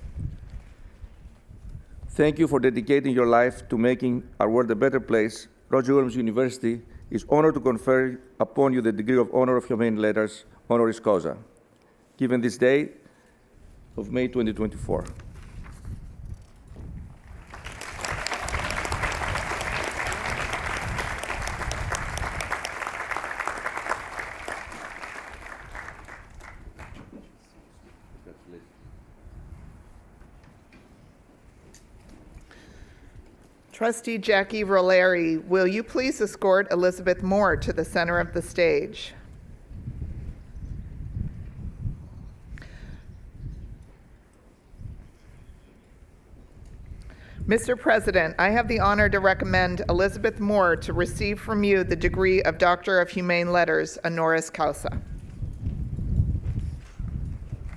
[SPEAKER 3] Thank you for dedicating your life to making our world a better place. Roger Williams University is honored to confer upon you the degree of Honor of Humane Letters, honoris causa. given this day of May 2024.
[SPEAKER 1] Trustee Jackie Roleri, will you please escort Elizabeth Moore to the center of the stage? Mr. President, I have the honor to recommend Elizabeth Moore to receive from you the degree of Doctor of Humane Letters, honoris causa.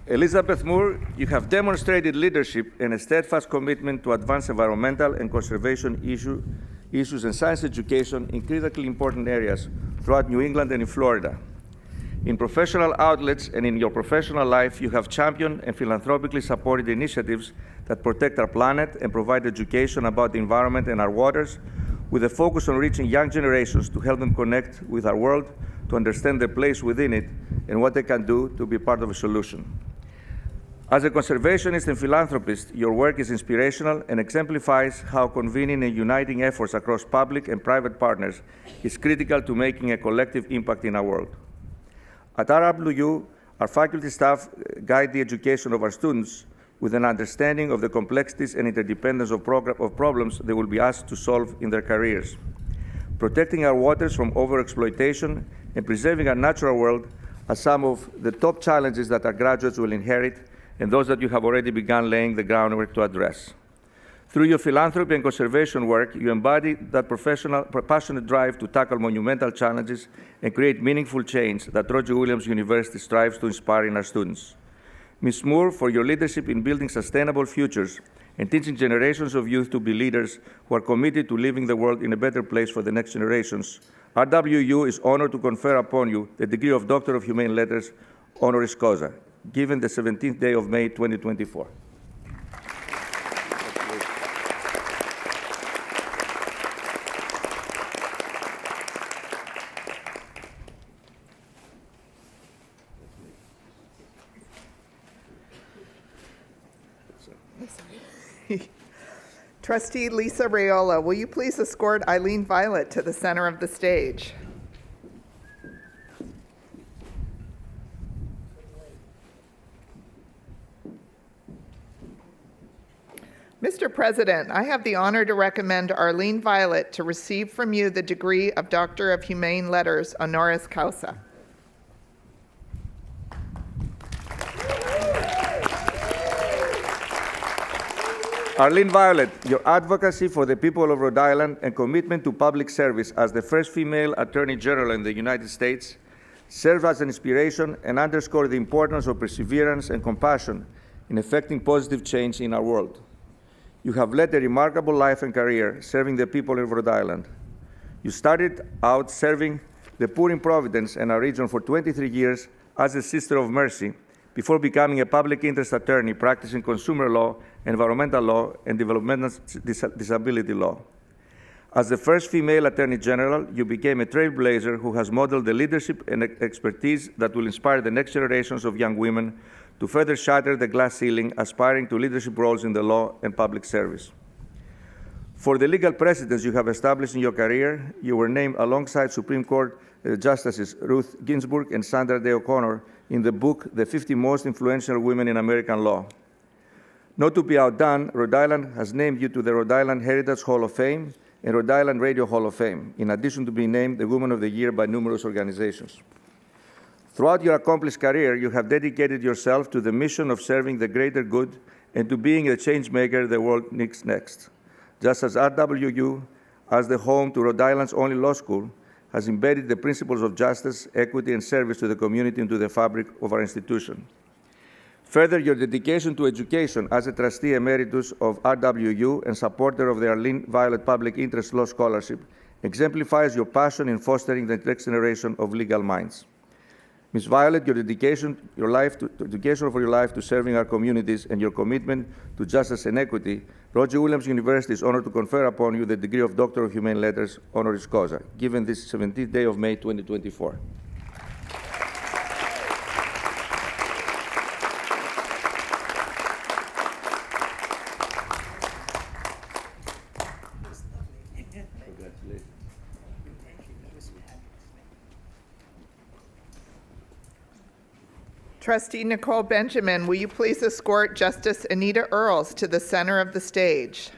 [SPEAKER 3] Elizabeth Moore, you have demonstrated leadership and a steadfast commitment to advance environmental and conservation issues and science education in critically important areas throughout New England and in Florida. In professional outlets and in your professional life, you have championed and philanthropically supported initiatives that protect our planet and provide education about the environment and our waters, with a focus on reaching young generations to help them connect with our world, to understand their place within it, and what they can do to be part of a solution. As a conservationist and philanthropist, your work is inspirational and exemplifies how convening and uniting efforts across public and private partners is critical to making a collective impact in our world. At RWU, our faculty staff guide the education of our students with an understanding of the complexities and interdependence of problems they will be asked to solve in their careers. Protecting our waters from overexploitation and preserving our natural world are some of the top challenges that our graduates will inherit, and those that you have already begun laying the groundwork to address. Through your philanthropy and conservation work, you embody that passionate drive to tackle monumental challenges and create meaningful change that Roger Williams University strives to inspire in our students. Ms. Moore, for your leadership in building sustainable futures and teaching generations of youth to be leaders who are committed to leaving the world in a better place for the next generations, RWU is honored to confer upon you the degree of Doctor of Humane Letters, honoris causa, given the 17th day of May 2024.
[SPEAKER 1] Trustee Lisa Raiola, will you please escort Eileen Violet to the center of the stage? Mr. President, I have the honor to recommend Arlene Violet to receive from you the degree of Doctor of Humane Letters, honoris causa.
[SPEAKER 3] Arlene Violet, your advocacy for the people of Rhode Island and commitment to public service as the first female Attorney General in the United States serve as an inspiration and underscore the importance of perseverance and compassion in effecting positive change in our world. You have led a remarkable life and career serving the people of Rhode Island. You started out serving the poor in Providence and our region for 23 years as a Sister of Mercy before becoming a public interest attorney practicing consumer law, environmental law, and developmental disability law. As the first female Attorney General, you became a trailblazer who has modeled the leadership and expertise that will inspire the next generations of young women to further shatter the glass ceiling, aspiring to leadership roles in the law and public service. For the legal precedents you have established in your career, you were named alongside Supreme Court Justices Ruth Ginsburg and Sandra Day O'Connor in the book, The 50 Most Influential Women in American Law. Not to be outdone, Rhode Island has named you to the Rhode Island Heritage Hall of Fame and Rhode Island Radio Hall of Fame, in addition to being named the Woman of the Year by numerous organizations. Throughout your accomplished career, you have dedicated yourself to the mission of serving the greater good and to being the change maker the world needs next. Just as RWU, as the home to Rhode Island's only law school, has embedded the principles of justice, equity, and service to the community into the fabric of our institution. Further, your dedication to education as a trustee emeritus of RWU and supporter of the Arlene Violet Public Interest Law Scholarship exemplifies your passion in fostering the next generation of legal minds. Ms. Violet, your dedication for your life to serving our communities and your commitment to justice and equity, Roger Williams University is honored to confer upon you the degree of Doctor of Humane Letters, honoris causa, given this 17th day of May 2024.
[SPEAKER 1] Trustee Nicole Benjamin, will you please escort Justice Anita Earls to the center of the stage?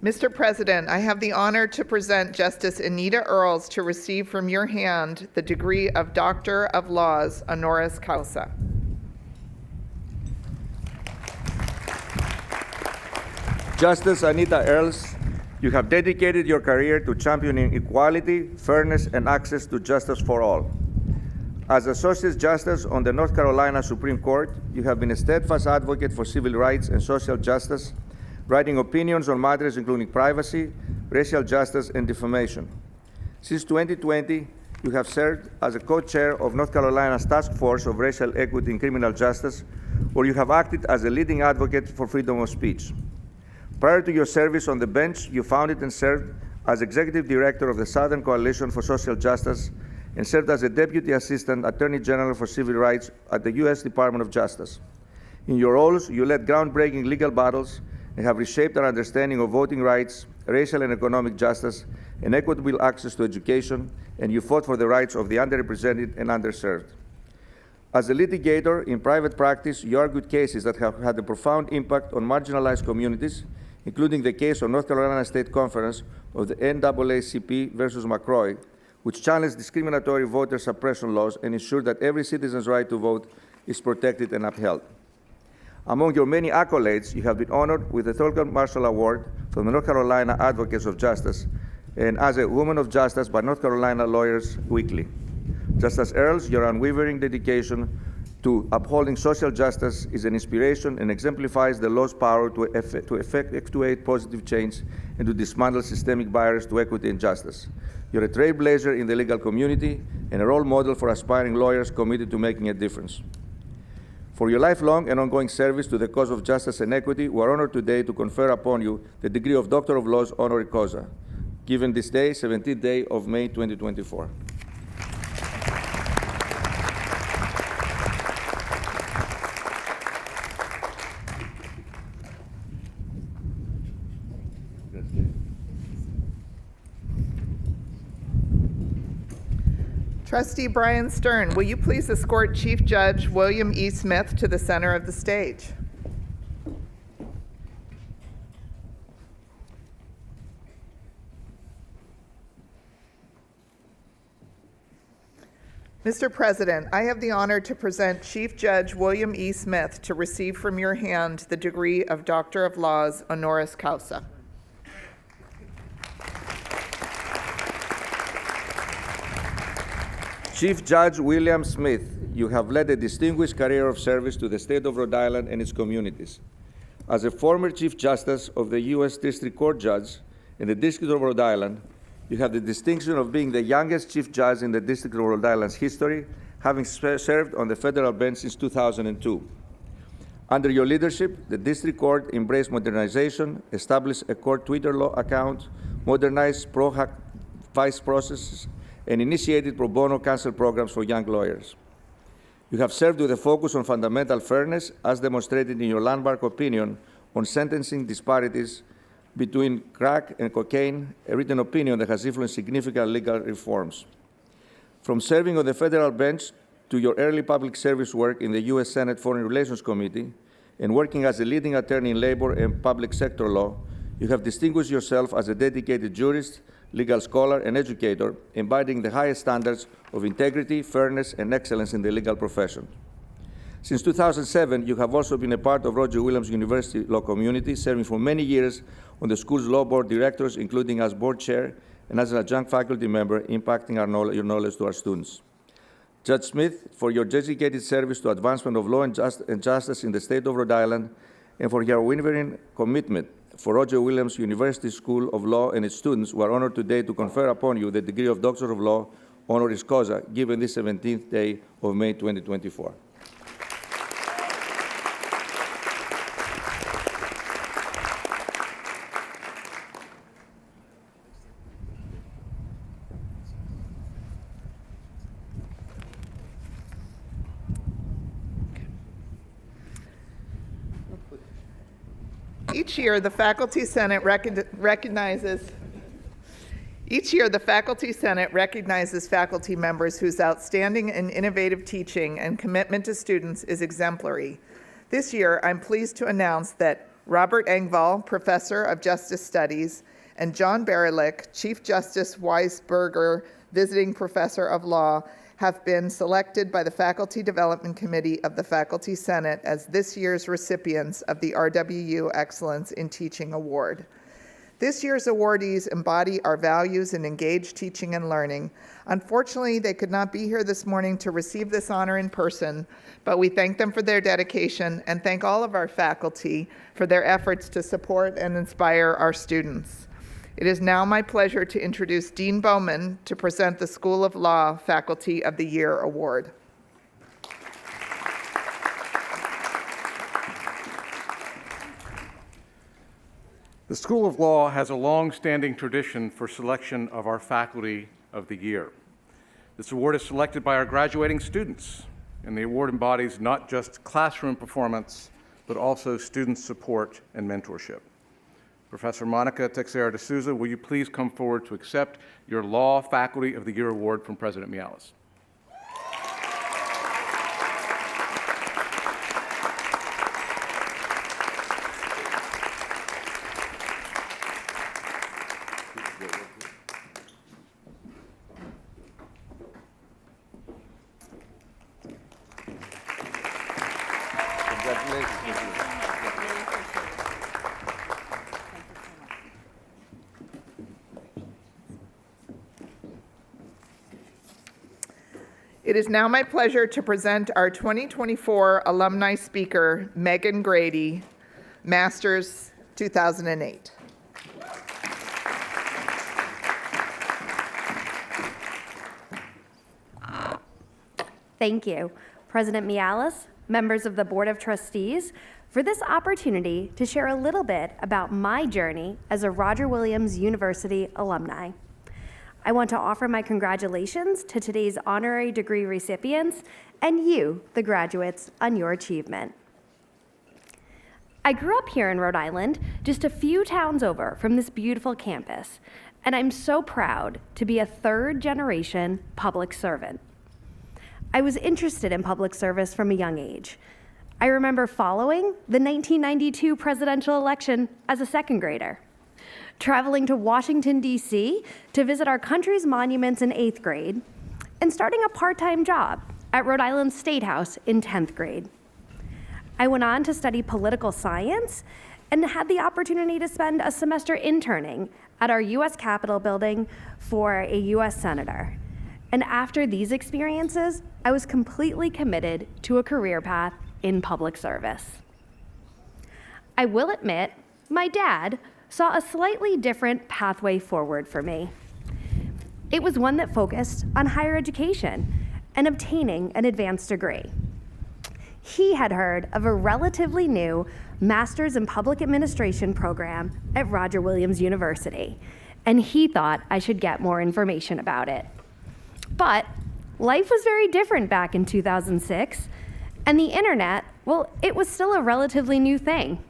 [SPEAKER 1] Mr. President, I have the honor to present Justice Anita Earls to receive from your hand the degree of Doctor of Laws honoris causa.
[SPEAKER 3] Justice Anita Earls, you have dedicated your career to championing equality, fairness, and access to justice for all. As Associate Justice on the North Carolina Supreme Court, you have been a steadfast advocate for civil rights and social justice, writing opinions on matters including privacy, racial justice, and defamation. Since 2020, you have served as a co-chair of North Carolina's Task Force of Racial Equity in Criminal Justice, where you have acted as a leading advocate for freedom of speech. Prior to your service on the bench, you founded and served as Executive Director of the Southern Coalition for Social Justice and served as a Deputy Assistant Attorney General for Civil Rights at the U.S. Department of Justice. In your roles, you led groundbreaking legal battles and have reshaped our understanding of voting rights, racial and economic justice, and equitable access to education, and you fought for the rights of the underrepresented and underserved. As a litigator in private practice, you argued cases that have had a profound impact on marginalized communities, including the case of North Carolina State Conference of the NAACP versus McCrory, which challenged discriminatory voter suppression laws and ensured that every citizen's right to vote is protected and upheld. Among your many accolades, you have been honored with the Thurgood Marshall Award from the North Carolina Advocates of Justice and as a Woman of Justice by North Carolina Lawyers Weekly. Justice Earls, your unwavering dedication to upholding social justice is an inspiration and exemplifies the law's power to effectuate positive change and to dismantle systemic barriers to equity and justice. You're a trailblazer in the legal community and a role model for aspiring lawyers committed to making a difference. For your lifelong and ongoing service to the cause of justice and equity, we are honored today to confer upon you the degree of Doctor of Laws honoris causa, given this day, 17th day of May 2024.
[SPEAKER 1] Trustee Brian Stern, will you please escort Chief Judge William E. Smith to the center of the stage? Mr. President, I have the honor to present Chief Judge William E. Smith to receive from your hand the degree of Doctor of Laws honoris causa.
[SPEAKER 3] Chief Judge William Smith, you have led a distinguished career of service to the state of Rhode Island and its communities. As a former Chief Justice of the U.S. District Court Judge in the District of Rhode Island, you have the distinction of being the youngest Chief Judge in the District of Rhode Island's history, having served on the federal bench since 2002. Under your leadership, the District Court embraced modernization, established a court Twitter law account, modernized pro-hack vice processes, and initiated pro bono counsel programs for young lawyers. You have served with a focus on fundamental fairness, as demonstrated in your landmark opinion on sentencing disparities between crack and cocaine, a written opinion that has influenced significant legal reforms. From serving on the federal bench to your early public service work in the U.S. Senate Foreign Relations Committee and working as a leading attorney in labor and public sector law, you have distinguished yourself as a dedicated jurist, legal scholar, and educator, embodying the highest standards of integrity, fairness, and excellence in the legal profession. Since 2007, you have also been a part of Roger Williams University law community, serving for many years on the school's law board directors, including as board chair and as an adjunct faculty member, impacting your knowledge to our students. Judge Smith, for your dedicated service to advancement of law and justice in the state of Rhode Island, and for your unwavering commitment for Roger Williams University School of Law and its students, we are honored today to confer upon you the degree of Doctor of Law honoris causa, given this 17th day of May 2024.
[SPEAKER 1] Each year, the Faculty Senate recognizes faculty members whose outstanding and innovative teaching and commitment to students is exemplary. This year, I'm pleased to announce that Robert Engvall, Professor of Justice Studies, and John Berelick, Chief Justice Weisberger, Visiting Professor of Law, have been selected by the Faculty Development Committee of the Faculty Senate as this year's recipients of the RWU Excellence in Teaching Award. This year's awardees embody our values in engaged teaching and learning. Unfortunately, they could not be here this morning to receive this honor in person, but we thank them for their dedication and thank all of our faculty for their efforts to support and inspire our students. It is now my pleasure to introduce Dean Bowman to present the School of Law Faculty of the Year Award.
[SPEAKER 7] The School of Law has a long-standing tradition for selection of our Faculty of the Year. This award is selected by our graduating students, and the award embodies not just classroom performance, but also student support and mentorship. Professor Monica Teixeira de Souza, will you please come forward to accept your Law Faculty of the Year Award from President Mialis?
[SPEAKER 1] It is now my pleasure to present our 2024 alumni speaker, Megan Grady, Masters 2008.
[SPEAKER 8] Thank you, President Mialis, members of the Board of Trustees, for this opportunity to share a little bit about my journey as a Roger Williams University alumni. I want to offer my congratulations to today's honorary degree recipients and you, the graduates, on your achievement. I grew up here in Rhode Island, just a few towns over from this beautiful campus, and I'm so proud to be a third-generation public servant. I was interested in public service from a young age. I remember following the 1992 presidential election as a second grader, traveling to Washington, D.C. to visit our country's monuments in 8th grade, and starting a part-time job at Rhode Island State House in 10th grade. I went on to study political science and had the opportunity to spend a semester interning at our U.S. Capitol building for a U.S. senator. And after these experiences, I was completely committed to a career path in public service. I will admit, my dad saw a slightly different pathway forward for me. It was one that focused on higher education and obtaining an advanced degree. He had heard of a relatively new Master's in Public Administration program at Roger Williams University, and he thought I should get more information about it. But life was very different back in 2006, and the internet, well, it was still a relatively new thing.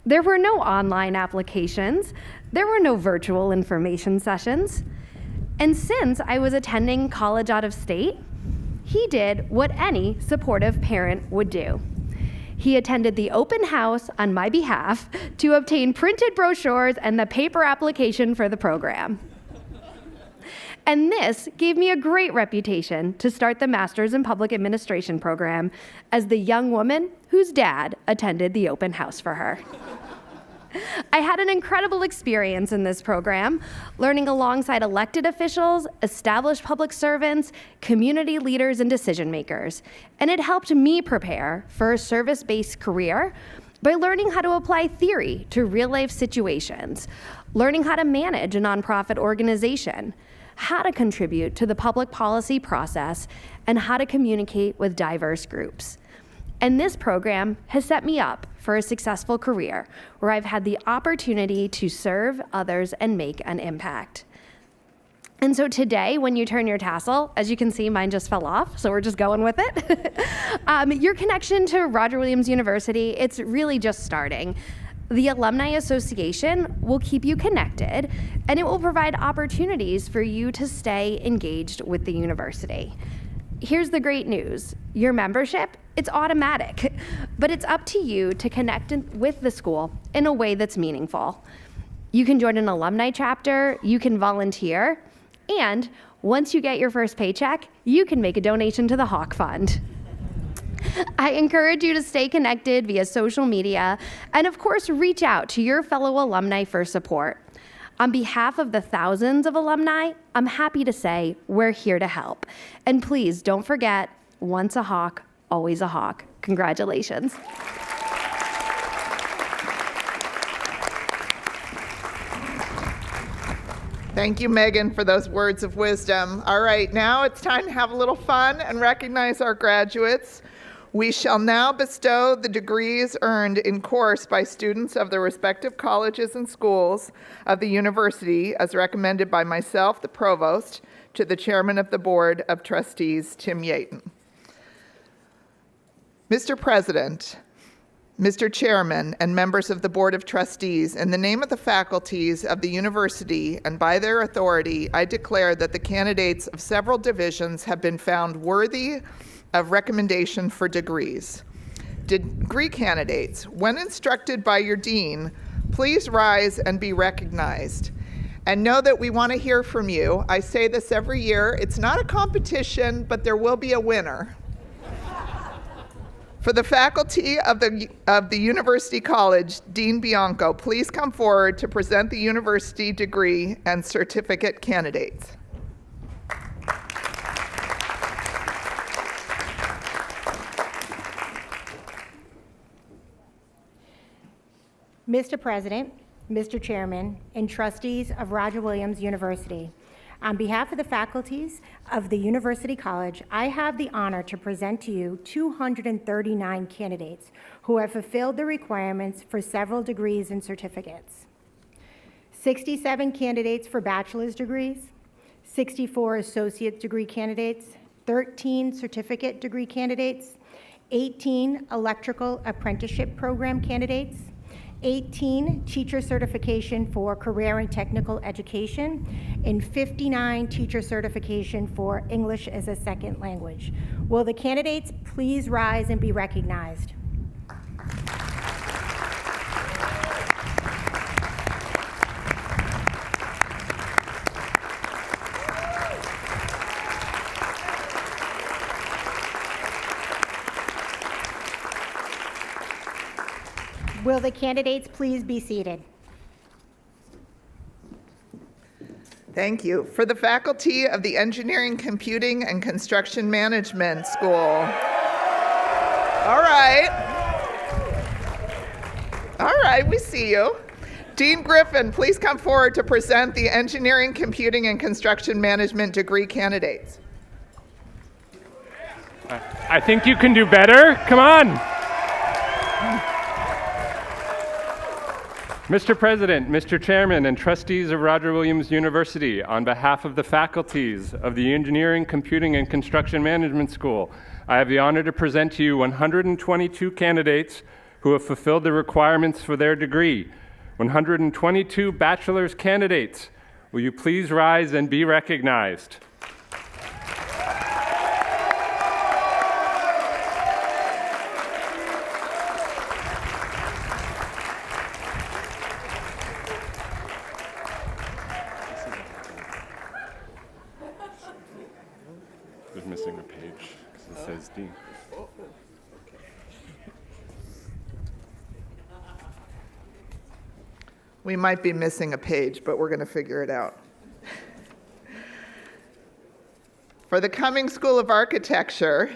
[SPEAKER 8] There were no online applications, there were no virtual information sessions, and since I was attending college out of state, he did what any supportive parent would do. He attended the open house on my behalf to obtain printed brochures and the paper application for the program. And this gave me a great reputation to start the Master's in Public Administration program as the young woman whose dad attended the open house for her. I had an incredible experience in this program, learning alongside elected officials, established public servants, community leaders, and decision makers. And it helped me prepare for a service-based career by learning how to apply theory to real-life situations, learning how to manage a nonprofit organization, how to contribute to the public policy process, and how to communicate with diverse groups. And this program has set me up for a successful career where I've had the opportunity to serve others and make an impact. And so today, when you turn your tassel, as you can see, mine just fell off, so we're just going with it. Your connection to Roger Williams University, it's really just starting. The Alumni Association will keep you connected, and it will provide opportunities for you to stay engaged with the university. Here's the great news. Your membership, it's automatic, but it's up to you to connect with the school in a way that's meaningful. You can join an alumni chapter, you can volunteer, and once you get your first paycheck, you can make a donation to the Hawk Fund. I encourage you to stay connected via social media and, of course, reach out to your fellow alumni for support. On behalf of the thousands of alumni, I'm happy to say we're here to help. And please don't forget, once a Hawk, always a Hawk. Congratulations.
[SPEAKER 1] Thank you, Megan, for those words of wisdom. All right, now it's time to have a little fun and recognize our graduates. We shall now bestow the degrees earned in course by students of the respective colleges and schools of the university, as recommended by myself, the provost, to the chairman of the Board of Trustees, Tim Yaton. Mr. President, Mr. Chairman, and members of the Board of Trustees, in the name of the faculties of the university and by their authority, I declare that the candidates of several divisions have been found worthy of recommendation for degrees. Degree candidates, when instructed by your dean, please rise and be recognized. And know that we want to hear from you. I say this every year. It's not a competition, but there will be a winner. For the faculty of the University College, Dean Bianco, please come forward to present the university degree and certificate candidates.
[SPEAKER 9] Mr. President, Mr. Chairman, and trustees of Roger Williams University, on behalf of the faculties of the University College, I have the honor to present to you 239 candidates who have fulfilled the requirements for several degrees and certificates. 67 candidates for bachelor's degrees, 64 associate degree candidates, 13 certificate degree candidates, 18 electrical apprenticeship program candidates, 18 teacher certification for career and technical education, and 59 teacher certification for English as a second language. Will the candidates please rise and be recognized? Will the candidates please be seated?
[SPEAKER 1] Thank you. For the faculty of the Engineering, Computing, and Construction Management School. All right, we see you. Dean Griffin, please come forward to present the Engineering, Computing, and Construction Management degree candidates.
[SPEAKER 10] I think you can do better. Come on. Mr. President, Mr. Chairman, and trustees of Roger Williams University, on behalf of the faculties of the Engineering, Computing, and Construction Management School, I have the honor to present to you 122 candidates who have fulfilled the requirements for their degree. 122 bachelor's candidates. Will you please rise and be recognized? There's missing a page because it says Dean.
[SPEAKER 1] We might be missing a page, but we're going to figure it out. For the Cummings School of Architecture,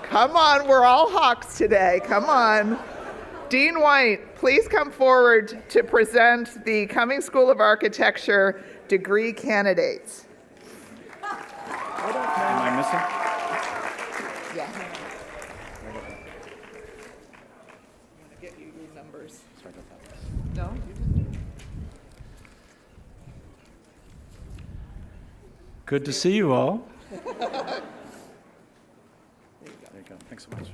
[SPEAKER 1] come on, we're all Hawks today. Come on. Dean White, please come forward to present the Cummings School of Architecture degree candidates.
[SPEAKER 7] Am I missing?
[SPEAKER 1] Yeah. I'm going to get you your numbers. No? You didn't.
[SPEAKER 11] Good to see you all.
[SPEAKER 12] There you go. Thanks so much.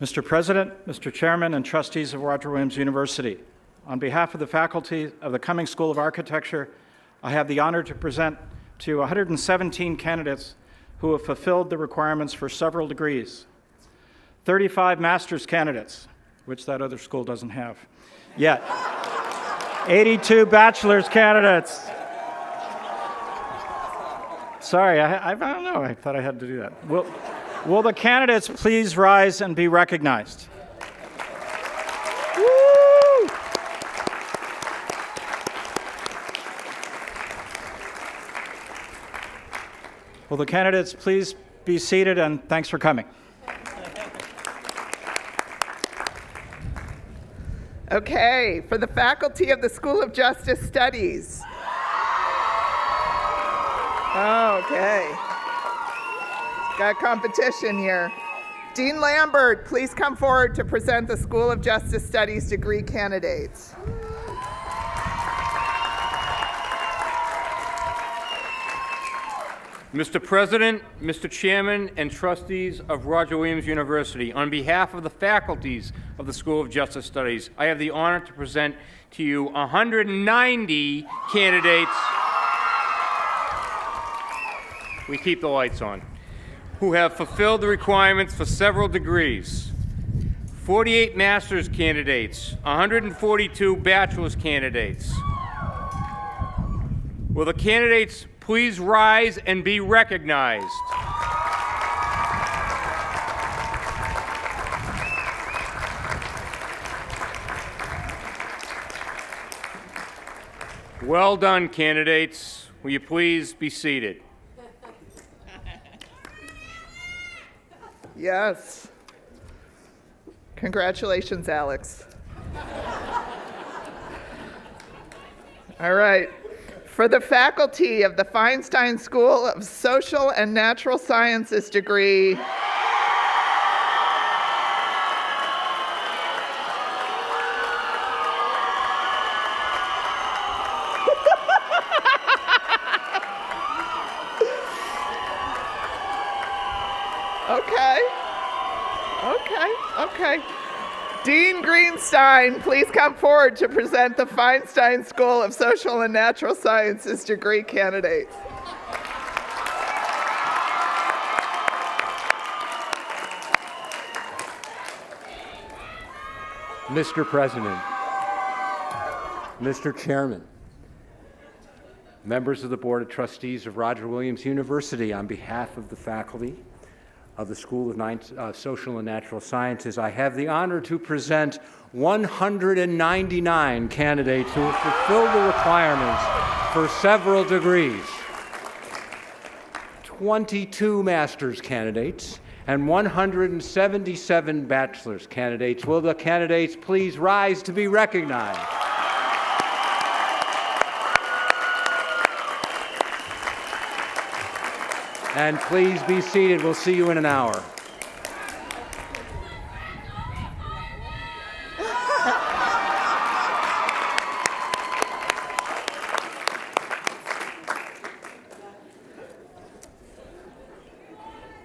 [SPEAKER 12] Mr. President, Mr. Chairman, and trustees of Roger Williams University, on behalf of the faculty of the Cummings School of Architecture, I have the honor to present to you 117 candidates who have fulfilled the requirements for several degrees, 35 master's candidates, which that other school doesn't have yet, 82 bachelor's candidates. Sorry, I don't know. I thought I had to do that. Will the candidates please rise and be recognized? Woo! Will the candidates please be seated, and thanks for coming.
[SPEAKER 1] Okay, for the faculty of the School of Justice Studies. Okay. Got competition here. Dean Lambert, please come forward to present the School of Justice Studies degree candidates.
[SPEAKER 13] Mr. President, Mr. Chairman, and trustees of Roger Williams University, on behalf of the faculties of the School of Justice Studies, I have the honor to present to you 190 candidates. We keep the lights on, who have fulfilled the requirements for several degrees. 48 master's candidates, 142 bachelor's candidates. Will the candidates please rise and be recognized? Well done, candidates. Will you please be seated?
[SPEAKER 1] Yes. Congratulations, Alex. All right. For the faculty of the Feinstein School of Social and Natural Sciences degree, Okay. Dean Greenstein, please come forward to present the Feinstein School of Social and Natural Sciences degree candidates.
[SPEAKER 14] Mr. President, Mr. Chairman, members of the Board of Trustees of Roger Williams University, on behalf of the faculty of the School of Social and Natural Sciences, I have the honor to present 199 candidates who have fulfilled the requirements for several degrees, 22 master's candidates, and 177 bachelor's candidates. Will the candidates please rise to be recognized? And please be seated. We'll see you in an hour.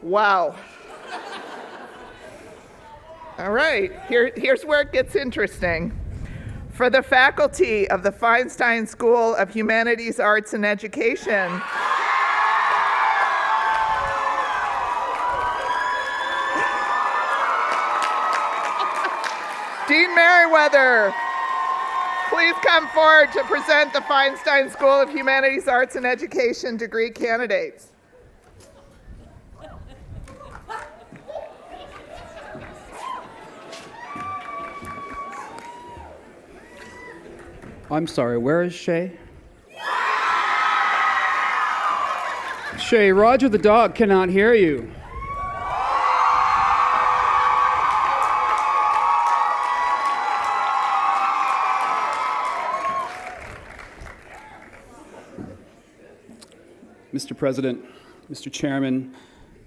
[SPEAKER 1] Wow. All right, here's where it gets interesting. For the faculty of the Feinstein School of Humanities, Arts, and Education, Dean Merriweather, please come forward to present the Feinstein School of Humanities, Arts, and Education degree candidates.
[SPEAKER 15] I'm sorry, where is Shay? Shay, Roger the dog cannot hear you. Mr. President, Mr. Chairman,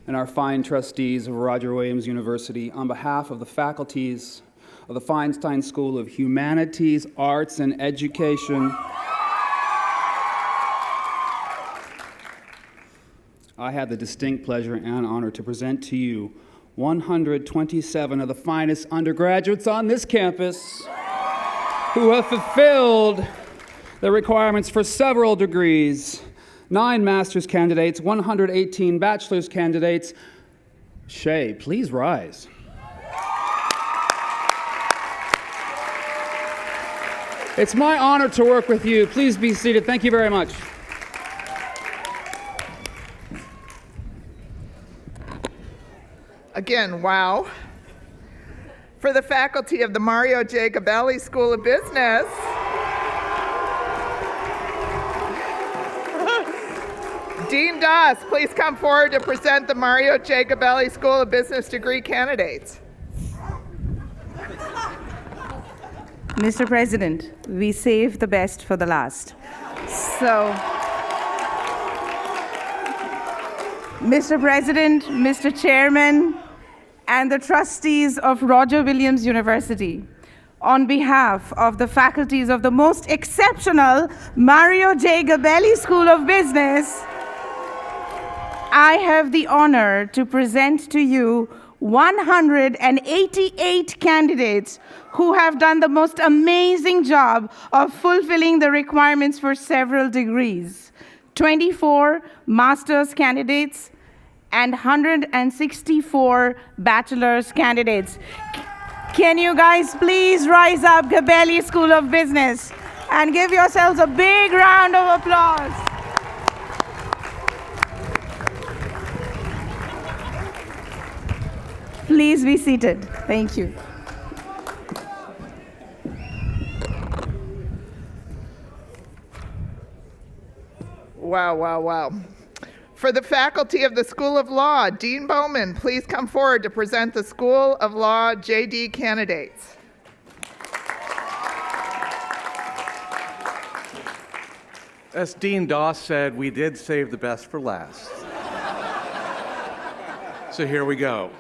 [SPEAKER 15] and our fine trustees of Roger Williams University, on behalf of the faculties of the Feinstein School of Humanities, Arts, and Education, I have the distinct pleasure and honor to present to you 127 of the finest undergraduates on this campus who have fulfilled the requirements for several degrees, 9 master's candidates, 118 bachelor's candidates. Shay, please rise. It's my honor to work with you. Please be seated. Thank you very much.
[SPEAKER 1] Again, wow. For the faculty of the Mario J. Gabelli School of Business, Dean Doss, please come forward to present the Mario J. Gabelli School of Business degree candidates.
[SPEAKER 11] Mr. President, we save the best for the last. So, Mr. President, Mr. Chairman, and the trustees of Roger Williams University, on behalf of the faculties of the most exceptional Mario J. Gabelli School of Business, I have the honor to present to you 188 candidates who have done the most amazing job of fulfilling the requirements for several degrees, 24 master's candidates, and 164 bachelor's candidates. Can you guys please rise up, Gabelli School of Business, and give yourselves a big round of applause. Please be seated. Thank you.
[SPEAKER 1] Wow, wow, wow. For the faculty of the School of Law, Dean Bowman, please come forward to present the School of Law JD candidates.
[SPEAKER 7] As Dean Doss said, we did save the best for last. So here we go.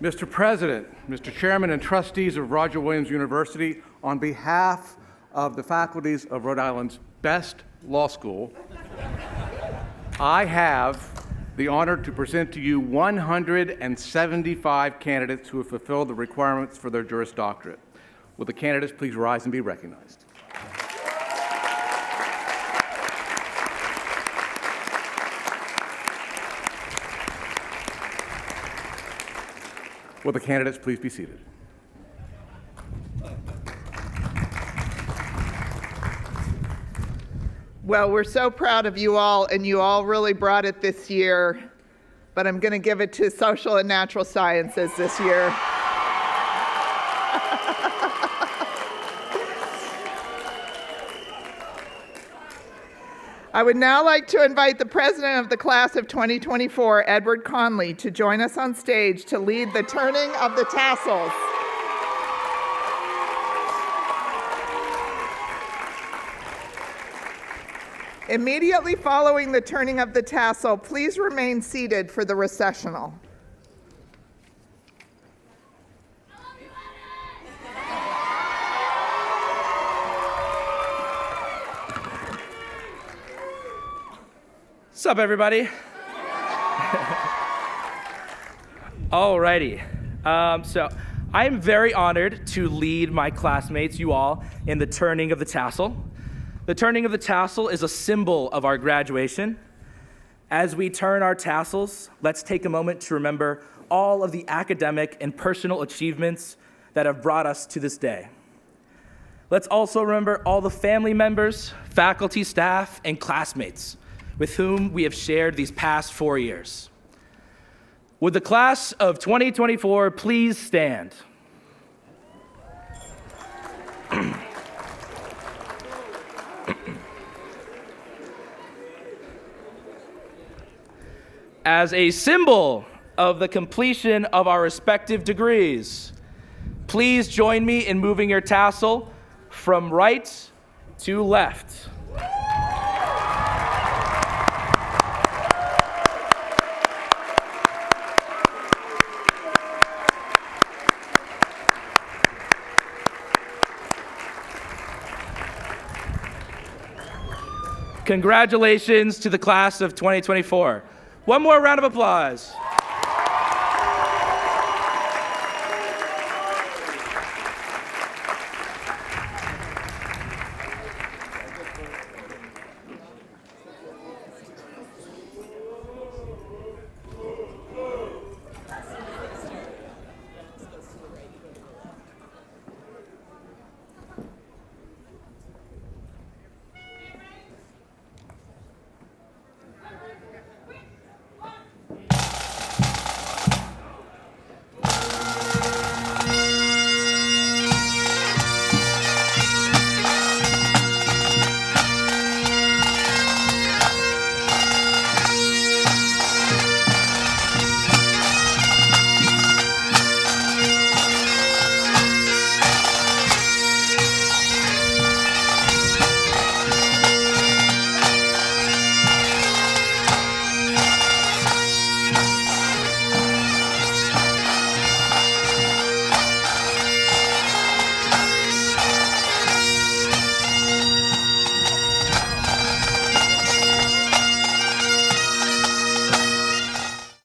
[SPEAKER 7] Mr. President, Mr. Chairman, and trustees of Roger Williams University, on behalf of the faculties of Rhode Island's best law school, I have the honor to present to you 175 candidates who have fulfilled the requirements for their Juris Doctorate. Will the candidates please rise and be recognized? Will the candidates please be seated?
[SPEAKER 1] Well, we're so proud of you all, and you all really brought it this year, but I'm going to give it to social and natural sciences this year. I would now like to invite the president of the class of 2024, Edward Conley, to join us on stage to lead the turning of the tassels. Immediately following the turning of the tassel, please remain seated for the recessional.
[SPEAKER 16] What's up, everybody? Alrighty. So I am very honored to lead my classmates, you all, in the turning of the tassel. The turning of the tassel is a symbol of our graduation. As we turn our tassels, let's take a moment to remember all of the academic and personal achievements that have brought us to this day. Let's also remember all the family members, faculty, staff, and classmates with whom we have shared these past 4 years. Would the class of 2024 please stand? As a symbol of the completion of our respective degrees, please join me in moving your tassel from right to left. Congratulations to the class of 2024. One more round of applause.